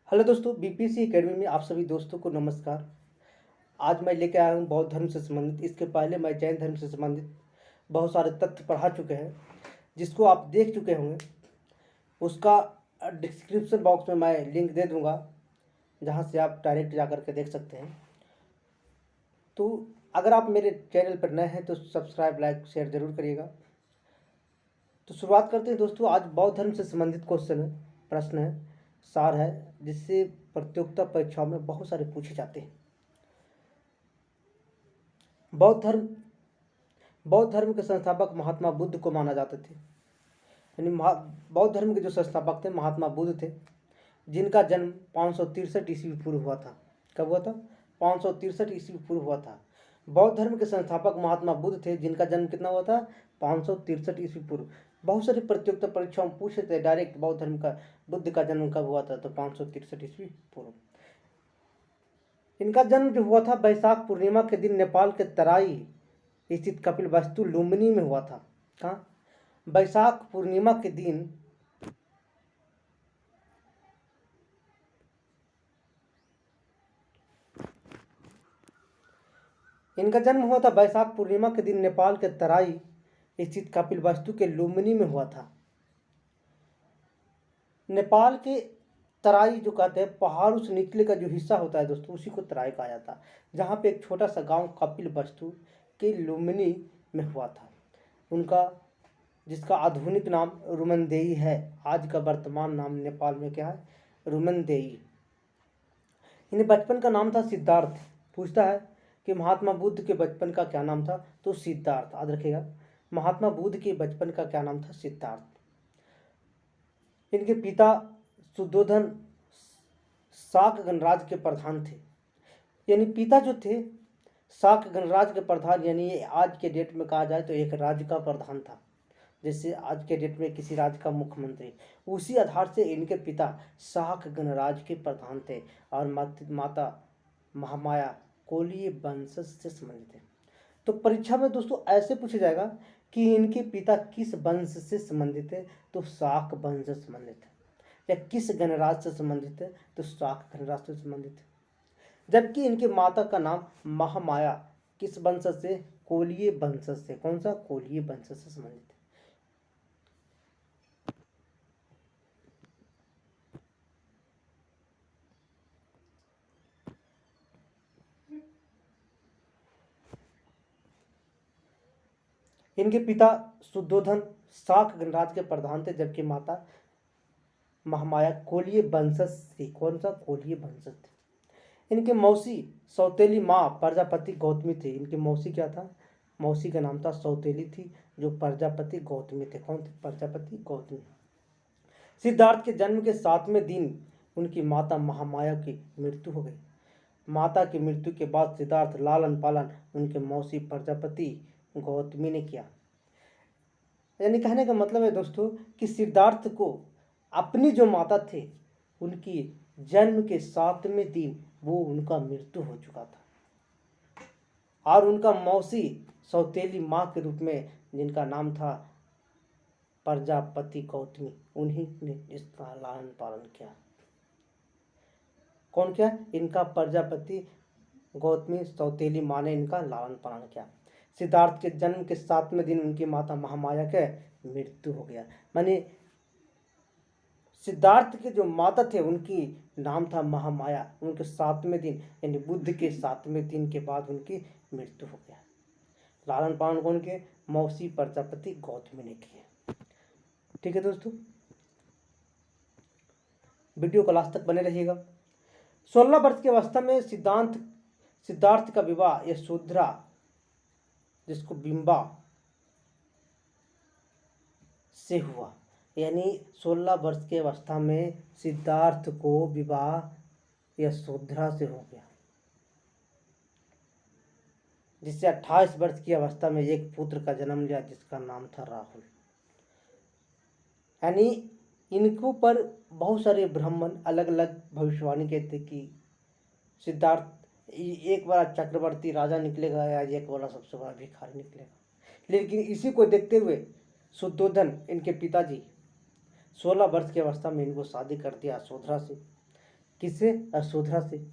Hello दोस्तों, BPSC academy में आप सभी दोस्तों को नमस्कार। आज मैं लेकर आया हूँ बौद्ध धर्म से संबंधित। इसके पहले मैं जैन धर्म से संबंधित बहुत सारे तथ्य पढ़ा चुके हैं, जिसको आप देख चुके होंगे। उसका डिस्क्रिप्शन बॉक्स में मैं लिंक दे दूँगा, जहाँ से आप डायरेक्ट जा कर के देख सकते हैं। तो अगर आप मेरे चैनल पर नए हैं तो सब्सक्राइब, लाइक, शेयर ज़रूर करिएगा। तो शुरुआत करते हैं दोस्तों। आज बौद्ध धर्म से संबंधित प्रश्न है, सार है, जिससे प्रतियोगिता परीक्षाओं में बहुत सारे पूछे जाते हैं। बौद्ध धर्म के संस्थापक महात्मा बुद्ध को माना जाते थे। यानी बौद्ध धर्म के जो संस्थापक थे महात्मा बुद्ध थे, जिनका जन्म 563 ईस्वी पूर्व हुआ था। कब हुआ था? 563 ईस्वी पूर्व हुआ था। बौद्ध धर्म के संस्थापक महात्मा बुद्ध थे, जिनका जन्म कितना हुआ था? 563 ईस्वी पूर्व। बहुत सारी प्रतियोगिता परीक्षाओं में पूछे थे डायरेक्ट बौद्ध धर्म का, बुद्ध का जन्म कब हुआ था? तो 563 ईस्वी पूर्व। इनका जन्म जो हुआ था बैसाख पूर्णिमा के दिन नेपाल के तराई स्थित कपिलवस्तु लुम्बिनी में हुआ था। कहाँ? बैसाख पूर्णिमा के दिन इनका जन्म हुआ था बैसाख पूर्णिमा के दिन नेपाल के तराई स्थित कपिलवस्तु के लुम्बिनी में हुआ था। नेपाल के तराई जो कहते हैं, पहाड़ उस निचले का जो हिस्सा होता है दोस्तों, उसी को तराई कहा जाता है। जहाँ पे एक छोटा सा गांव कपिलवस्तु के लुम्बिनी में हुआ था। उनका जिसका आधुनिक नाम रुमनदेई है। आज का वर्तमान नाम नेपाल में क्या है? रुमनदेई। इन्हें बचपन का नाम था सिद्धार्थ। पूछता है कि महात्मा बुद्ध के बचपन का क्या नाम था? तो सिद्धार्थ। याद रखिएगा, महात्मा बुद्ध के बचपन का क्या नाम था? सिद्धार्थ। इनके पिता शुद्धोधन शाक गणराज्य के प्रधान थे। यानी पिता जो थे शाक गणराज्य के प्रधान, यानी आज के डेट में कहा जाए तो एक राज्य का प्रधान था। जैसे आज के डेट में किसी राज्य का मुख्यमंत्री, उसी आधार से इनके पिता शाक गणराज्य के प्रधान थे। और माता महामाया कोलीय वंशज से संबंधित है। तो परीक्षा में दोस्तों ऐसे पूछा जाएगा कि इनके पिता किस वंश से संबंधित है? तो शाक वंश से संबंधित है। या किस गणराज्य से संबंधित है? तो शाक गणराज्य से संबंधित है। जबकि इनके माता का नाम महामाया किस वंशज से? कोलीय वंशज से। कौन सा? कोलीय वंशज से संबंधित है। इनके पिता शुद्धोधन शाक गणराज्य के प्रधान थे, जबकि माता महामाया कोलीय वंशज थी। कौन सा? कोलीय वंशज थे। इनके मौसी सौतेली माँ प्रजापति गौतमी थी। इनकी मौसी क्या था? मौसी का नाम था सौतेली थी, जो प्रजापति गौतमी थे। कौन थे? प्रजापति गौतमी। सिद्धार्थ के जन्म के 7वें दिन उनकी माता महामाया की मृत्यु हो गई। माता की मृत्यु के बाद सिद्धार्थ लालन पालन उनके मौसी प्रजापति गौतमी ने किया। यानी कहने का मतलब है दोस्तों कि सिद्धार्थ को अपनी जो माता थे, उनकी जन्म के 7वें दिन वो उनका मृत्यु हो चुका था। और उनका मौसी सौतेली माँ के रूप में, जिनका नाम था प्रजापति गौतमी, उन्हीं ने इसका लालन पालन किया। कौन किया? इनका प्रजापति गौतमी सौतेली माँ ने इनका लालन पालन किया। सिद्धार्थ के जन्म के 7वें दिन उनकी माता महामाया के मृत्यु हो गया। माने सिद्धार्थ के जो माता थे उनकी नाम था महामाया। उनके 7वें दिन यानी बुद्ध के 7वें दिन के बाद उनकी मृत्यु हो गया। लालन पालन कौन के? मौसी प्रजापति गौतमी ने किए। ठीक है दोस्तों, वीडियो को लास्ट तक बने रहिएगा। 16 वर्ष की अवस्था में सिद्धार्थ का विवाह यशोधरा, जिसको बिंबा, से हुआ। यानी 16 वर्ष की अवस्था में सिद्धार्थ को विवाह यशोधरा से हो गया, जिससे 28 वर्ष की अवस्था में एक पुत्र का जन्म लिया, जिसका नाम था राहुल। यानी इनको पर बहुत सारे ब्राह्मण अलग अलग भविष्यवाणी कहते कि सिद्धार्थ एक बड़ा चक्रवर्ती राजा निकलेगा या एक बड़ा सबसे बड़ा भिखारी निकलेगा। लेकिन इसी को देखते हुए शुद्धोधन, इनके पिताजी, 16 वर्ष की अवस्था में इनको शादी कर दिया यशोधरा से। किससे? यशोधरा से।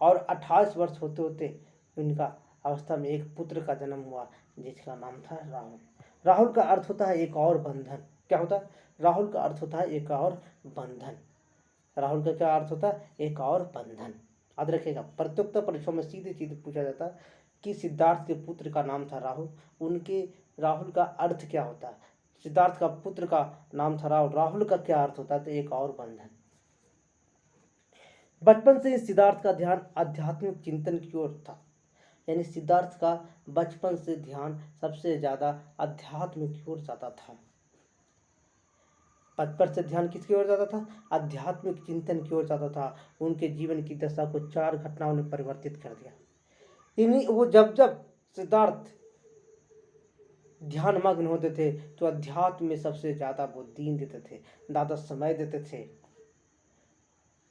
और 28 वर्ष होते होते उनका अवस्था में एक पुत्र का जन्म हुआ जिसका नाम था राहुल। राहुल का अर्थ होता है एक और बंधन। क्या होता है? राहुल का अर्थ होता है एक और बंधन। राहुल का क्या अर्थ होता है? एक और बंधन। याद रखिएगा, प्रतियोगिता परीक्षाओं में सीधे सीधे पूछा जाता है कि सिद्धार्थ के पुत्र का नाम था राहुल, उनके राहुल का अर्थ क्या होता है? सिद्धार्थ का पुत्र का नाम था राहुल, राहुल का क्या अर्थ होता है? तो एक और बंधन। बचपन से सिद्धार्थ का ध्यान आध्यात्मिक चिंतन की ओर था, यानी सिद्धार्थ का बचपन से ध्यान सबसे ज्यादा अध्यात्म की ओर जाता था। बचपन से ध्यान किसकी ओर जाता था? आध्यात्मिक चिंतन की ओर जाता था। उनके जीवन की दशा को 4 घटनाओं ने परिवर्तित कर दिया। इन्हीं वो जब जब सिद्धार्थ ध्यान मग्न होते थे तो अध्यात्म में सबसे ज्यादा वो दीन देते थे, ज्यादा समय देते थे।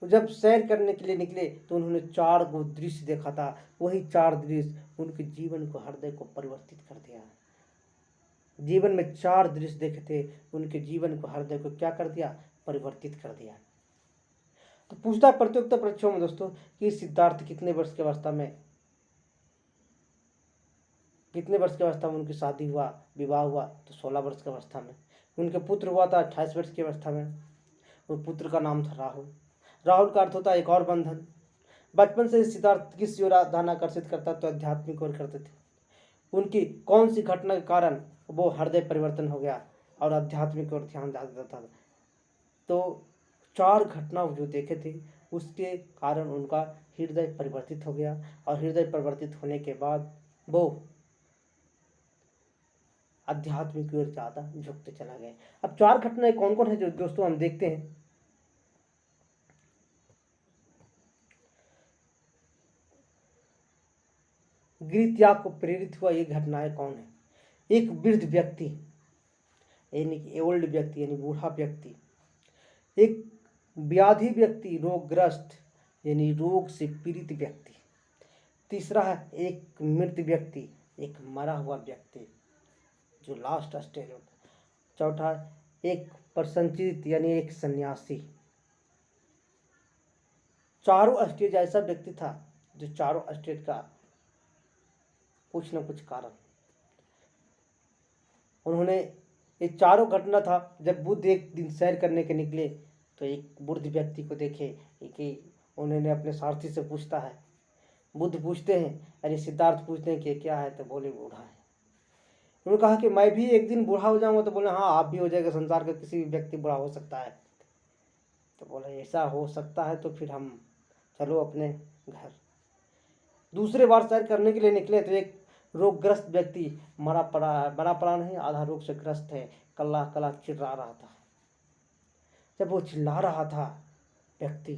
जब सैर करने के लिए निकले तो उन्होंने 4 गो दृश्य देखा था। वही 4 दृश्य उनके जीवन को, हृदय को परिवर्तित कर दिया। जीवन में 4 दृश्य देखे थे, उनके जीवन को, हृदय को क्या कर दिया? परिवर्तित कर दिया। तो पूछता प्रतियोगिता परीक्षाओं में दोस्तों कि सिद्धार्थ कितने वर्ष की अवस्था में उनकी शादी हुआ, विवाह हुआ? तो 16 वर्ष की अवस्था में। उनके पुत्र हुआ था 28 वर्ष की अवस्था में। उन पुत्र का नाम था राहुल। राहुल का अर्थ होता है एक और बंधन। बचपन से सिद्धार्थ किस ओर ध्यान आकर्षित करता? तो आध्यात्मिक ओर करते थे। उनकी कौन सी घटना के कारण वो हृदय परिवर्तन हो गया और आध्यात्मिक ओर ध्यान देता था? तो 4 घटना जो देखे थे उसके कारण उनका हृदय परिवर्तित हो गया, और हृदय परिवर्तित होने के बाद वो आध्यात्मिक ओर ज्यादा झुकते चला गया। अब 4 घटनाएं कौन कौन है जो दोस्तों हम देखते हैं। गृह त्याग को प्रेरित हुआ ये घटनाएं कौन है? एक वृद्ध व्यक्ति, यानी कि ओल्ड व्यक्ति, यानी बूढ़ा व्यक्ति। एक व्याधि व्यक्ति, रोगग्रस्त, यानी रोग से पीड़ित व्यक्ति। तीसरा है एक मृत व्यक्ति, एक मरा हुआ व्यक्ति जो लास्ट स्टेज होता है। चौथा एक प्रसंचित, यानी एक सन्यासी। चारों स्टेज ऐसा व्यक्ति था जो चारों स्टेज का कुछ न कुछ कारण, उन्होंने ये चारों घटना था। जब बुद्ध एक दिन सैर करने के निकले तो एक वृद्ध व्यक्ति को देखे कि उन्होंने अपने सारथी से पूछता है, बुद्ध पूछते हैं, यानी सिद्धार्थ पूछते हैं कि क्या है? तो बोले बूढ़ा है। उन्होंने कहा कि मैं भी एक दिन बूढ़ा हो जाऊंगा? तो बोले हाँ, आप भी हो जाएगा, संसार का किसी भी व्यक्ति बूढ़ा हो सकता है। तो बोले ऐसा हो सकता है तो फिर हम चलो अपने घर। दूसरे बार सैर करने के लिए निकले तो एक रोगग्रस्त व्यक्ति मरा पड़ा नहीं, आधा रोग से ग्रस्त है, कल्ला कल्ला चिल्ला रहा था। जब वो चिल्ला रहा था व्यक्ति,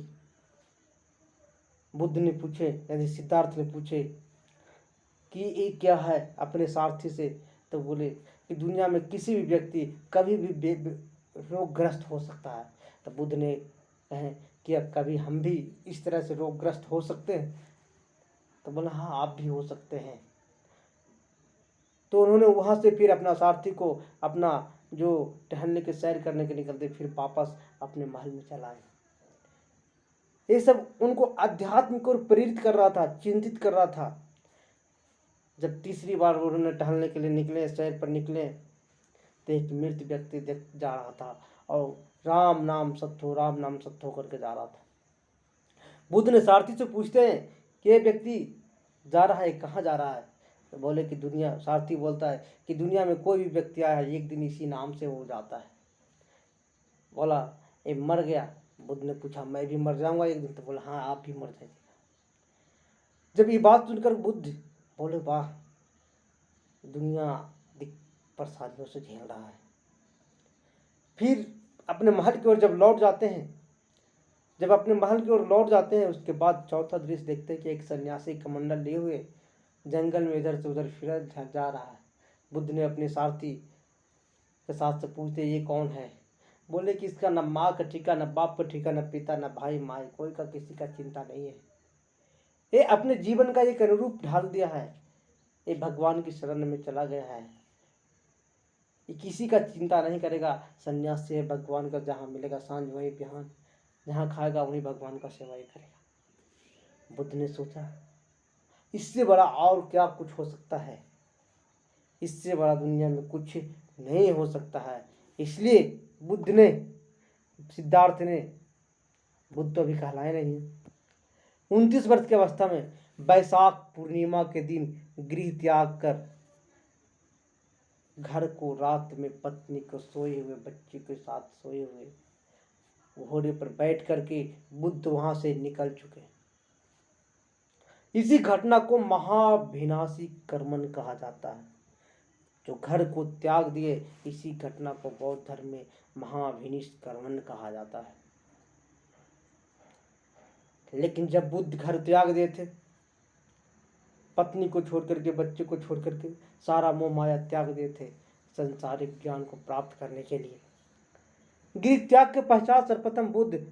बुद्ध ने पूछे, यानी सिद्धार्थ ने पूछे कि ये क्या है अपने सारथी से? तो बोले कि दुनिया में किसी भी व्यक्ति कभी भी रोगग्रस्त हो सकता है। तो बुद्ध ने कहे कि कभी हम भी इस तरह से रोगग्रस्त हो सकते हैं? तो बोला हाँ, आप भी हो सकते हैं। तो उन्होंने वहां से फिर अपना सारथी को, अपना जो टहलने के, सैर करने के निकलते, फिर वापस अपने महल में चलाए। ये सब उनको आध्यात्मिक और प्रेरित कर रहा था, चिंतित कर रहा था। जब तीसरी बार उन्होंने टहलने के लिए निकले, सैर पर निकले, तो एक मृत व्यक्ति जा रहा था और राम नाम सत्यो करके जा रहा था। बुद्ध ने सारथी से पूछते हैं कि ये व्यक्ति जा रहा है, कहाँ जा रहा है? तो बोले कि दुनिया, सारथी बोलता है कि दुनिया में कोई भी व्यक्ति आया है एक दिन इसी नाम से वो जाता है। बोला ये मर गया? बुद्ध ने पूछा मैं भी मर जाऊंगा एक दिन? तो बोला हाँ, आप भी मर जाएंगे। जब ये बात सुनकर बुद्ध बोले वाह, दुनिया परेशानियों से झेल रहा है। फिर अपने महल की ओर जब लौट जाते हैं, उसके बाद चौथा दृश्य देखते हैं कि एक सन्यासी कमंडल लिए हुए जंगल में इधर से उधर फिर जा रहा है। बुद्ध ने अपने सारथी के साथ से पूछते ये कौन है? बोले कि इसका न माँ का ठीका, न बाप का ठीका, न पिता, न भाई माई, कोई का किसी का चिंता नहीं है। ये अपने जीवन का एक अनुरूप ढाल दिया है, ये भगवान की शरण में चला गया है, ये किसी का चिंता नहीं करेगा। सन्यास से भगवान का जहाँ मिलेगा सांझ वही बिहान, जहाँ खाएगा वहीं भगवान का सेवा ही करेगा। बुद्ध ने सोचा इससे बड़ा और क्या कुछ हो सकता है, इससे बड़ा दुनिया में कुछ नहीं हो सकता है। इसलिए बुद्ध ने, सिद्धार्थ ने, बुद्ध तो अभी कहलाए नहीं है, 29 वर्ष की अवस्था में वैशाख पूर्णिमा के दिन गृह त्याग कर घर को, रात में पत्नी को सोए हुए, बच्चे के साथ सोए हुए घोड़े पर बैठ करके बुद्ध वहां से निकल चुके। इसी घटना को महाविनाशी कर्मण कहा जाता है। जो घर को त्याग दिए, इसी घटना को बौद्ध धर्म में महाविनिष्ट कर्मण कहा जाता है। लेकिन जब बुद्ध घर त्याग दिए थे, पत्नी को छोड़ करके, बच्चे को छोड़ करके, सारा मोह माया त्याग दिए थे संसारिक ज्ञान को प्राप्त करने के लिए। गृह त्याग के पश्चात सर्वप्रथम बुद्ध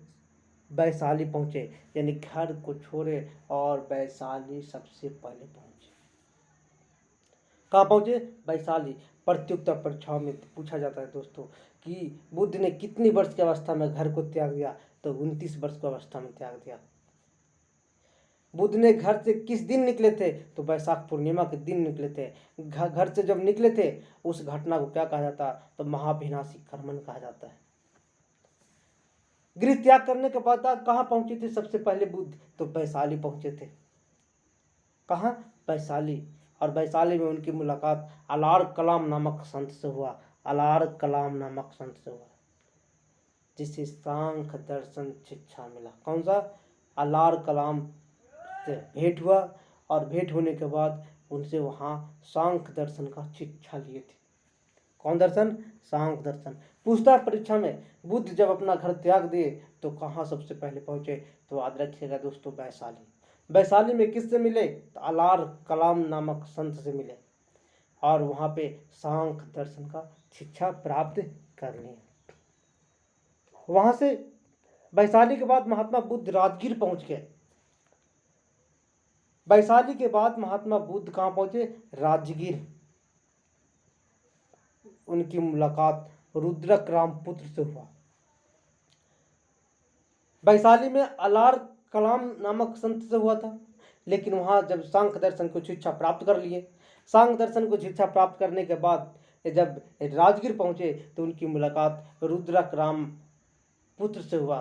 वैशाली पहुंचे, यानी घर को छोड़े और वैशाली सबसे पहले पहुंचे। कहाँ पहुंचे? वैशाली। प्रतियोगिता परीक्षाओं में पूछा जाता है दोस्तों कि बुद्ध ने कितनी वर्ष की अवस्था में घर को त्याग दिया, तो 29 वर्ष की अवस्था में त्याग दिया। बुद्ध ने घर से किस दिन निकले थे? तो वैशाख पूर्णिमा के दिन निकले थे। घर से जब निकले थे, उस घटना को क्या कहा जाता? तो महाविनाशी कर्मण कहा जाता है। गृह त्याग करने के बाद कहाँ पहुंचे थे सबसे पहले बुद्ध? तो वैशाली पहुंचे थे। कहाँ? वैशाली। और वैशाली में उनकी मुलाकात अलार कलाम नामक संत से हुआ। अलार कलाम नामक संत से हुआ, जिसे सांख्य दर्शन शिक्षा मिला। कौन सा? अलार कलाम से भेंट हुआ, और भेंट होने के बाद उनसे वहाँ सांख्य दर्शन का शिक्षा लिए थे। कौन दर्शन? सांख्य दर्शन। पूछता है परीक्षा में, बुद्ध जब अपना घर त्याग दिए तो कहाँ सबसे पहले पहुंचे? तो याद रखिएगा दोस्तों, वैशाली। वैशाली में किससे मिले? तो अलार कलाम नामक संत से मिले, और वहाँ पे सांख्य दर्शन का शिक्षा प्राप्त कर ली। वहाँ से वैशाली के बाद महात्मा बुद्ध राजगीर पहुँच गए। वैशाली के बाद महात्मा बुद्ध कहाँ पहुँचे? राजगीर। उनकी मुलाकात रुद्रक रामपुत्र से हुआ। वैशाली में अलार कलाम नामक संत से हुआ था, लेकिन वहाँ जब सांख्य दर्शन को शिक्षा प्राप्त कर लिए, सांख्य दर्शन को शिक्षा प्राप्त करने के बाद जब राजगीर पहुँचे तो उनकी मुलाकात रुद्रक राम पुत्र से हुआ,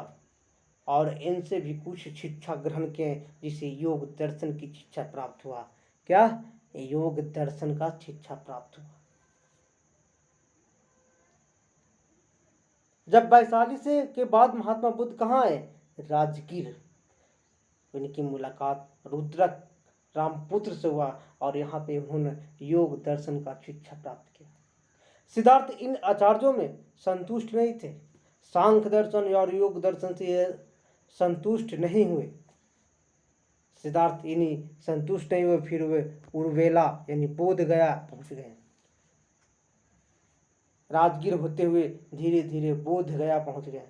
और इनसे भी कुछ शिक्षा ग्रहण किए, जिसे योग दर्शन की शिक्षा प्राप्त हुआ। क्या? योग दर्शन का शिक्षा प्राप्त हुआ। जब वैशाली से के बाद महात्मा बुद्ध कहाँ आए? राजगीर। उनकी मुलाकात रुद्रक रामपुत्र से हुआ, और यहाँ पे उन्होंने योग दर्शन का शिक्षा प्राप्त किया। सिद्धार्थ इन आचार्यों में संतुष्ट नहीं थे। सांख्य दर्शन और योग दर्शन से संतुष्ट नहीं हुए। सिद्धार्थ इन्हीं संतुष्ट नहीं हुए, फिर वे उर्वेला यानी बोध गया पहुंच गए। राजगीर होते हुए धीरे धीरे बोध गया पहुंच गए,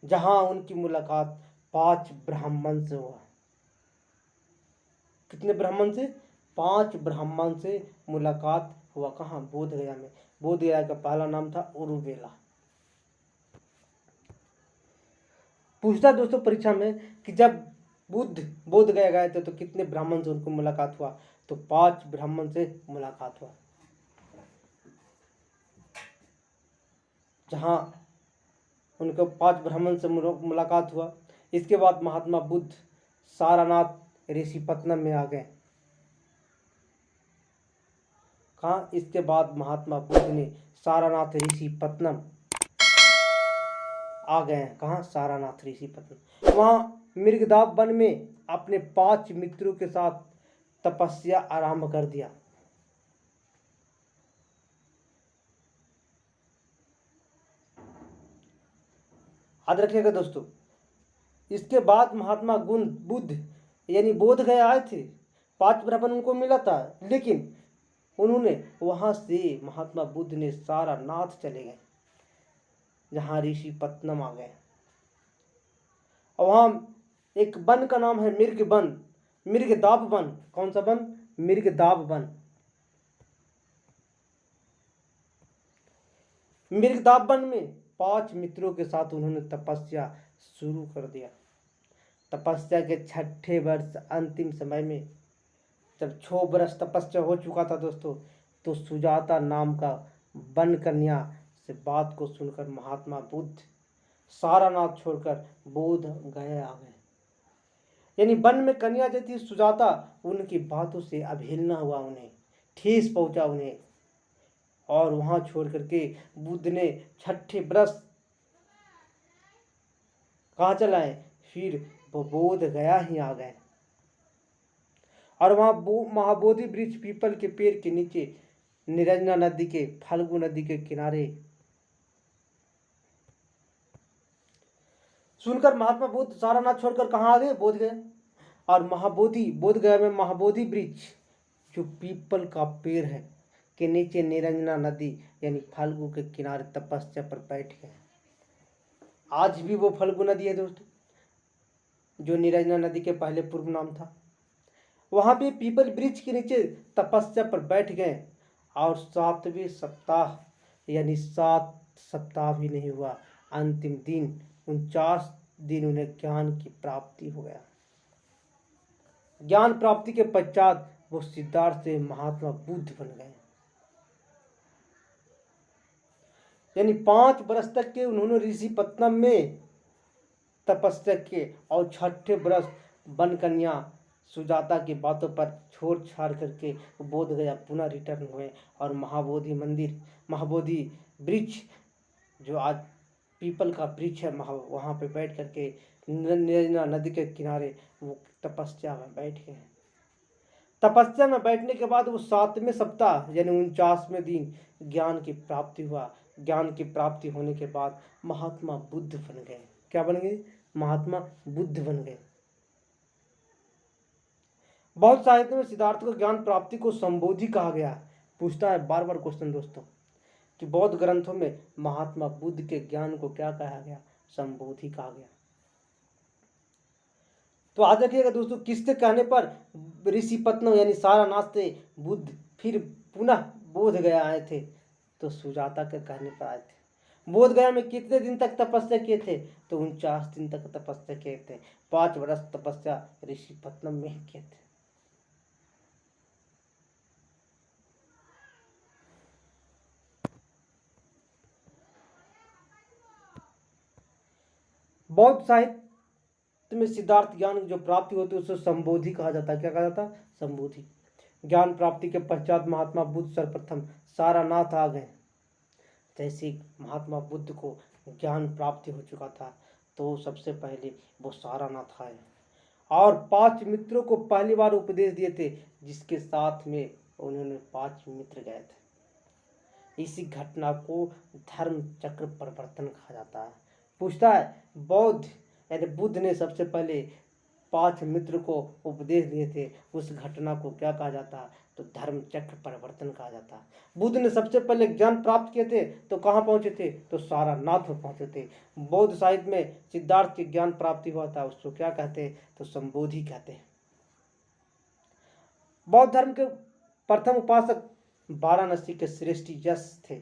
जहां उनकी मुलाकात 5 ब्राह्मण से हुआ। कितने ब्राह्मण से? 5 ब्राह्मण से मुलाकात हुआ। कहाँ? बोध गया में। बोध गया का पहला नाम था उर्वेला। पूछता दोस्तों परीक्षा में कि जब बुद्ध बोध गया गए थे तो कितने ब्राह्मण से उनको मुलाकात हुआ? तो 5 ब्राह्मण से मुलाकात हुआ। जहाँ उनको 5 ब्राह्मण से मुलाकात हुआ, इसके बाद महात्मा बुद्ध सारनाथ ऋषिपत्तनम में आ गए। कहाँ? इसके बाद महात्मा बुद्ध ने सारनाथ ऋषिपत्तनम आ गए हैं। कहाँ? सारनाथ ऋषिपत्तनम। वहाँ मृगदाब वन में अपने 5 मित्रों के साथ तपस्या आरंभ कर दिया। याद रखिएगा दोस्तों, इसके बाद महात्मा बुद्ध यानी बोध गया आए थे। 5 ब्राह्मण उनको मिला था, लेकिन उन्होंने वहां से महात्मा बुद्ध ने सारनाथ चले गए, जहाँ ऋषिपत्तनम आ गए। और वहाँ एक वन का नाम है मृग वन, मृगदाब वन। कौन सा वन? मृगदाब वन। मृगदाब वन में 5 मित्रों के साथ उन्होंने तपस्या शुरू कर दिया। तपस्या के 6ठे वर्ष अंतिम समय में जब 6 वर्ष तपस्या हो चुका था दोस्तों, तो सुजाता नाम का वन कन्या से बात को सुनकर महात्मा बुद्ध सारानाथ छोड़कर बोध गया आ गए। यानी वन में कन्या जो थी सुजाता, उनकी बातों से अवहेलना हुआ, उन्हें ठेस पहुंचा उन्हें, और वहां छोड़ करके बुद्ध ने 6ठे वर्ष कहाँ चलाए, फिर वो बोध गया ही आ गए। और वहां महाबोधि वृक्ष पीपल के पेड़ के नीचे निरंजना नदी के फाल्गु नदी के किनारे सुनकर महात्मा बुद्ध सारानाथ छोड़कर कहाँ आ गए, बोध गया। और बोध गया में महाबोधि वृक्ष जो पीपल का पेड़ है के नीचे निरंजना नदी यानी फाल्गु के किनारे तपस्या पर बैठ गए। आज भी वो फाल्गु नदी है दोस्तों, जो निरंजना नदी के पहले पूर्व नाम था। वहां पे पीपल वृक्ष के नीचे तपस्या पर बैठ गए और 7वें सप्ताह यानी 7 सप्ताह भी नहीं हुआ, अंतिम दिन 49 दिन उन्हें ज्ञान की प्राप्ति हो गया। ज्ञान प्राप्ति के पश्चात वो सिद्धार्थ से महात्मा बुद्ध बन गए। यानी 5 वर्ष तक के उन्होंने ऋषिपत्तनम में तपस्या किए और 6ठे वर्ष वन कन्या सुजाता की बातों पर छोड़ छाड़ करके बोध गया पुनः रिटर्न हुए और महाबोधि वृक्ष जो आज पीपल का वृक्ष है वहाँ पे बैठ करके निरंजना नदी के किनारे वो तपस्या में बैठ गए। तपस्या में बैठने के बाद वो 7वें सप्ताह यानी 49वें दिन ज्ञान की प्राप्ति हुआ। ज्ञान की प्राप्ति होने के बाद महात्मा बुद्ध बन गए। क्या बन गए, महात्मा बुद्ध बन गए। बहुत साहित्य में सिद्धार्थ को ज्ञान प्राप्ति को संबोधि कहा गया। पूछता है बार बार क्वेश्चन दोस्तों कि बौद्ध ग्रंथों में महात्मा बुद्ध के ज्ञान को क्या कहा गया, संबोधि कहा गया। तो आज देखिएगा दोस्तों, किसके कहने पर ऋषिपत्तनम यानी सारानाथ से बुद्ध फिर पुनः बोध गया आए थे, तो सुजाता के कहने पर आए थे। बोध गया में कितने दिन तक तपस्या किए थे, तो 49 दिन तक तपस्या किए थे। 5 वर्ष तपस्या ऋषिपत्तनम में ही किए थे। बौद्ध साहित्य में सिद्धार्थ ज्ञान जो प्राप्ति होती है उसे संबोधि कहा जाता है। क्या कहा जाता है, संबोधि। ज्ञान प्राप्ति के पश्चात महात्मा बुद्ध सर्वप्रथम सारानाथ आ गए। जैसे महात्मा बुद्ध को ज्ञान प्राप्ति हो चुका था तो सबसे पहले वो सारानाथ आए और 5 मित्रों को पहली बार उपदेश दिए थे, जिसके साथ में उन्होंने 5 मित्र गए थे। इसी घटना को धर्म चक्र परिवर्तन कहा जाता है। पूछता है बौद्ध यानी बुद्ध ने सबसे पहले 5 मित्र को उपदेश दिए थे, उस घटना को क्या कहा जाता है, तो धर्म चक्र परिवर्तन कहा जाता है। बुद्ध ने सबसे पहले ज्ञान प्राप्त किए थे तो कहाँ पहुँचे थे, तो सारानाथ में पहुँचे थे। बौद्ध साहित्य में सिद्धार्थ की ज्ञान प्राप्ति हुआ था, उसको क्या कहते हैं, तो संबोधि कहते हैं। बौद्ध धर्म के प्रथम उपासक वाराणसी के श्रेष्ठी यश थे।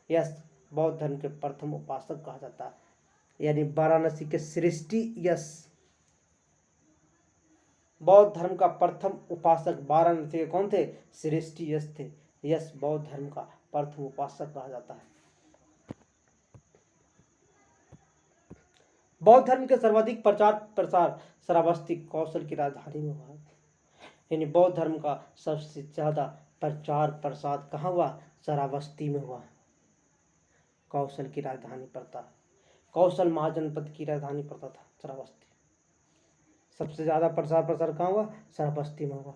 यश बौद्ध धर्म के प्रथम उपासक कहा जाता है, यानी वाराणसी के श्रेष्ठी यश बौद्ध धर्म का प्रथम उपासक वाराणसी के कौन थे, श्रेष्ठी यश थे। यश बौद्ध धर्म का प्रथम उपासक कहा जाता है। बौद्ध धर्म के सर्वाधिक प्रचार प्रसार श्रावस्ती कौशल की राजधानी में हुआ। यानी बौद्ध धर्म का सबसे ज्यादा प्रचार प्रसार कहाँ हुआ, श्रावस्ती में हुआ। कौशल की राजधानी पड़ता है, कौशल महाजनपद की राजधानी पड़ता था श्रावस्ती। सबसे ज्यादा प्रसार प्रसार कहाँ हुआ, श्रावस्ती में हुआ।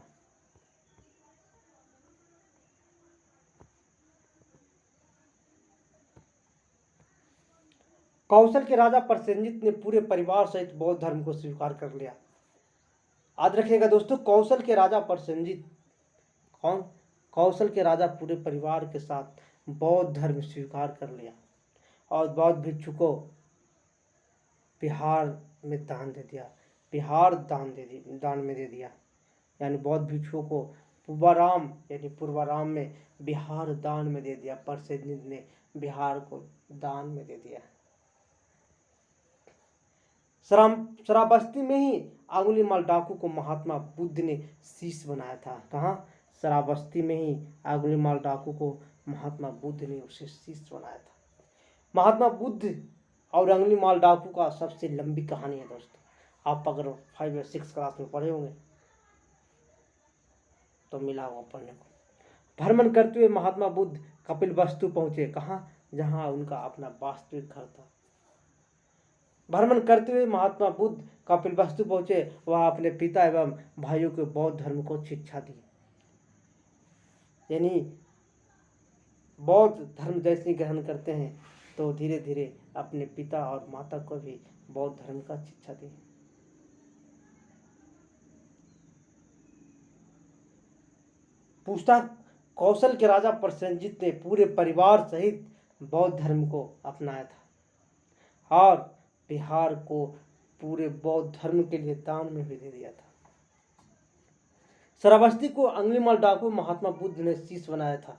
कौशल के राजा प्रसेनजित ने पूरे परिवार सहित बौद्ध धर्म को स्वीकार कर लिया। याद रखिएगा दोस्तों, कौशल के राजा प्रसेनजित कौन, कौशल के राजा पूरे परिवार के साथ बौद्ध धर्म स्वीकार कर लिया और बौद्ध भिक्षु को बिहार में दान दे दिया। बिहार दान में दे दिया। यानी बौद्ध भिक्षुओं को पूर्वाराम में बिहार दान में दे दिया। प्रसेनजित ने बिहार को दान में दे दिया। श्रावस्ती में ही अंगुलीमाल डाकू को महात्मा बुद्ध ने शीश बनाया था। कहाँ? श्रावस्ती में ही अंगुलीमाल डाकू को महात्मा बुद्ध ने उसे शीश बनाया था। महात्मा बुद्ध और अंगुलीमाल डाकू का सबसे लंबी कहानी है दोस्तों। आप अगर 5 या 6 क्लास में पढ़े होंगे तो मिला होगा पढ़ने को। भ्रमण करते हुए महात्मा बुद्ध कपिलवस्तु पहुंचे। कहाँ? जहां उनका अपना वास्तविक घर था। भ्रमण करते हुए महात्मा बुद्ध कपिलवस्तु पहुंचे। वह अपने पिता एवं भाइयों के बौद्ध धर्म को शिक्षा दी। यानी बौद्ध धर्म जैसे ग्रहण करते हैं तो धीरे धीरे अपने पिता और माता को भी बौद्ध धर्म का शिक्षा दी। पूछता, कौशल के राजा प्रसेनजीत ने पूरे परिवार सहित बौद्ध धर्म को अपनाया था और बिहार को पूरे बौद्ध धर्म के लिए दान में भी दे दिया था। श्रावस्ती को अंगुलीमाल डाकू महात्मा बुद्ध ने शीश बनाया था।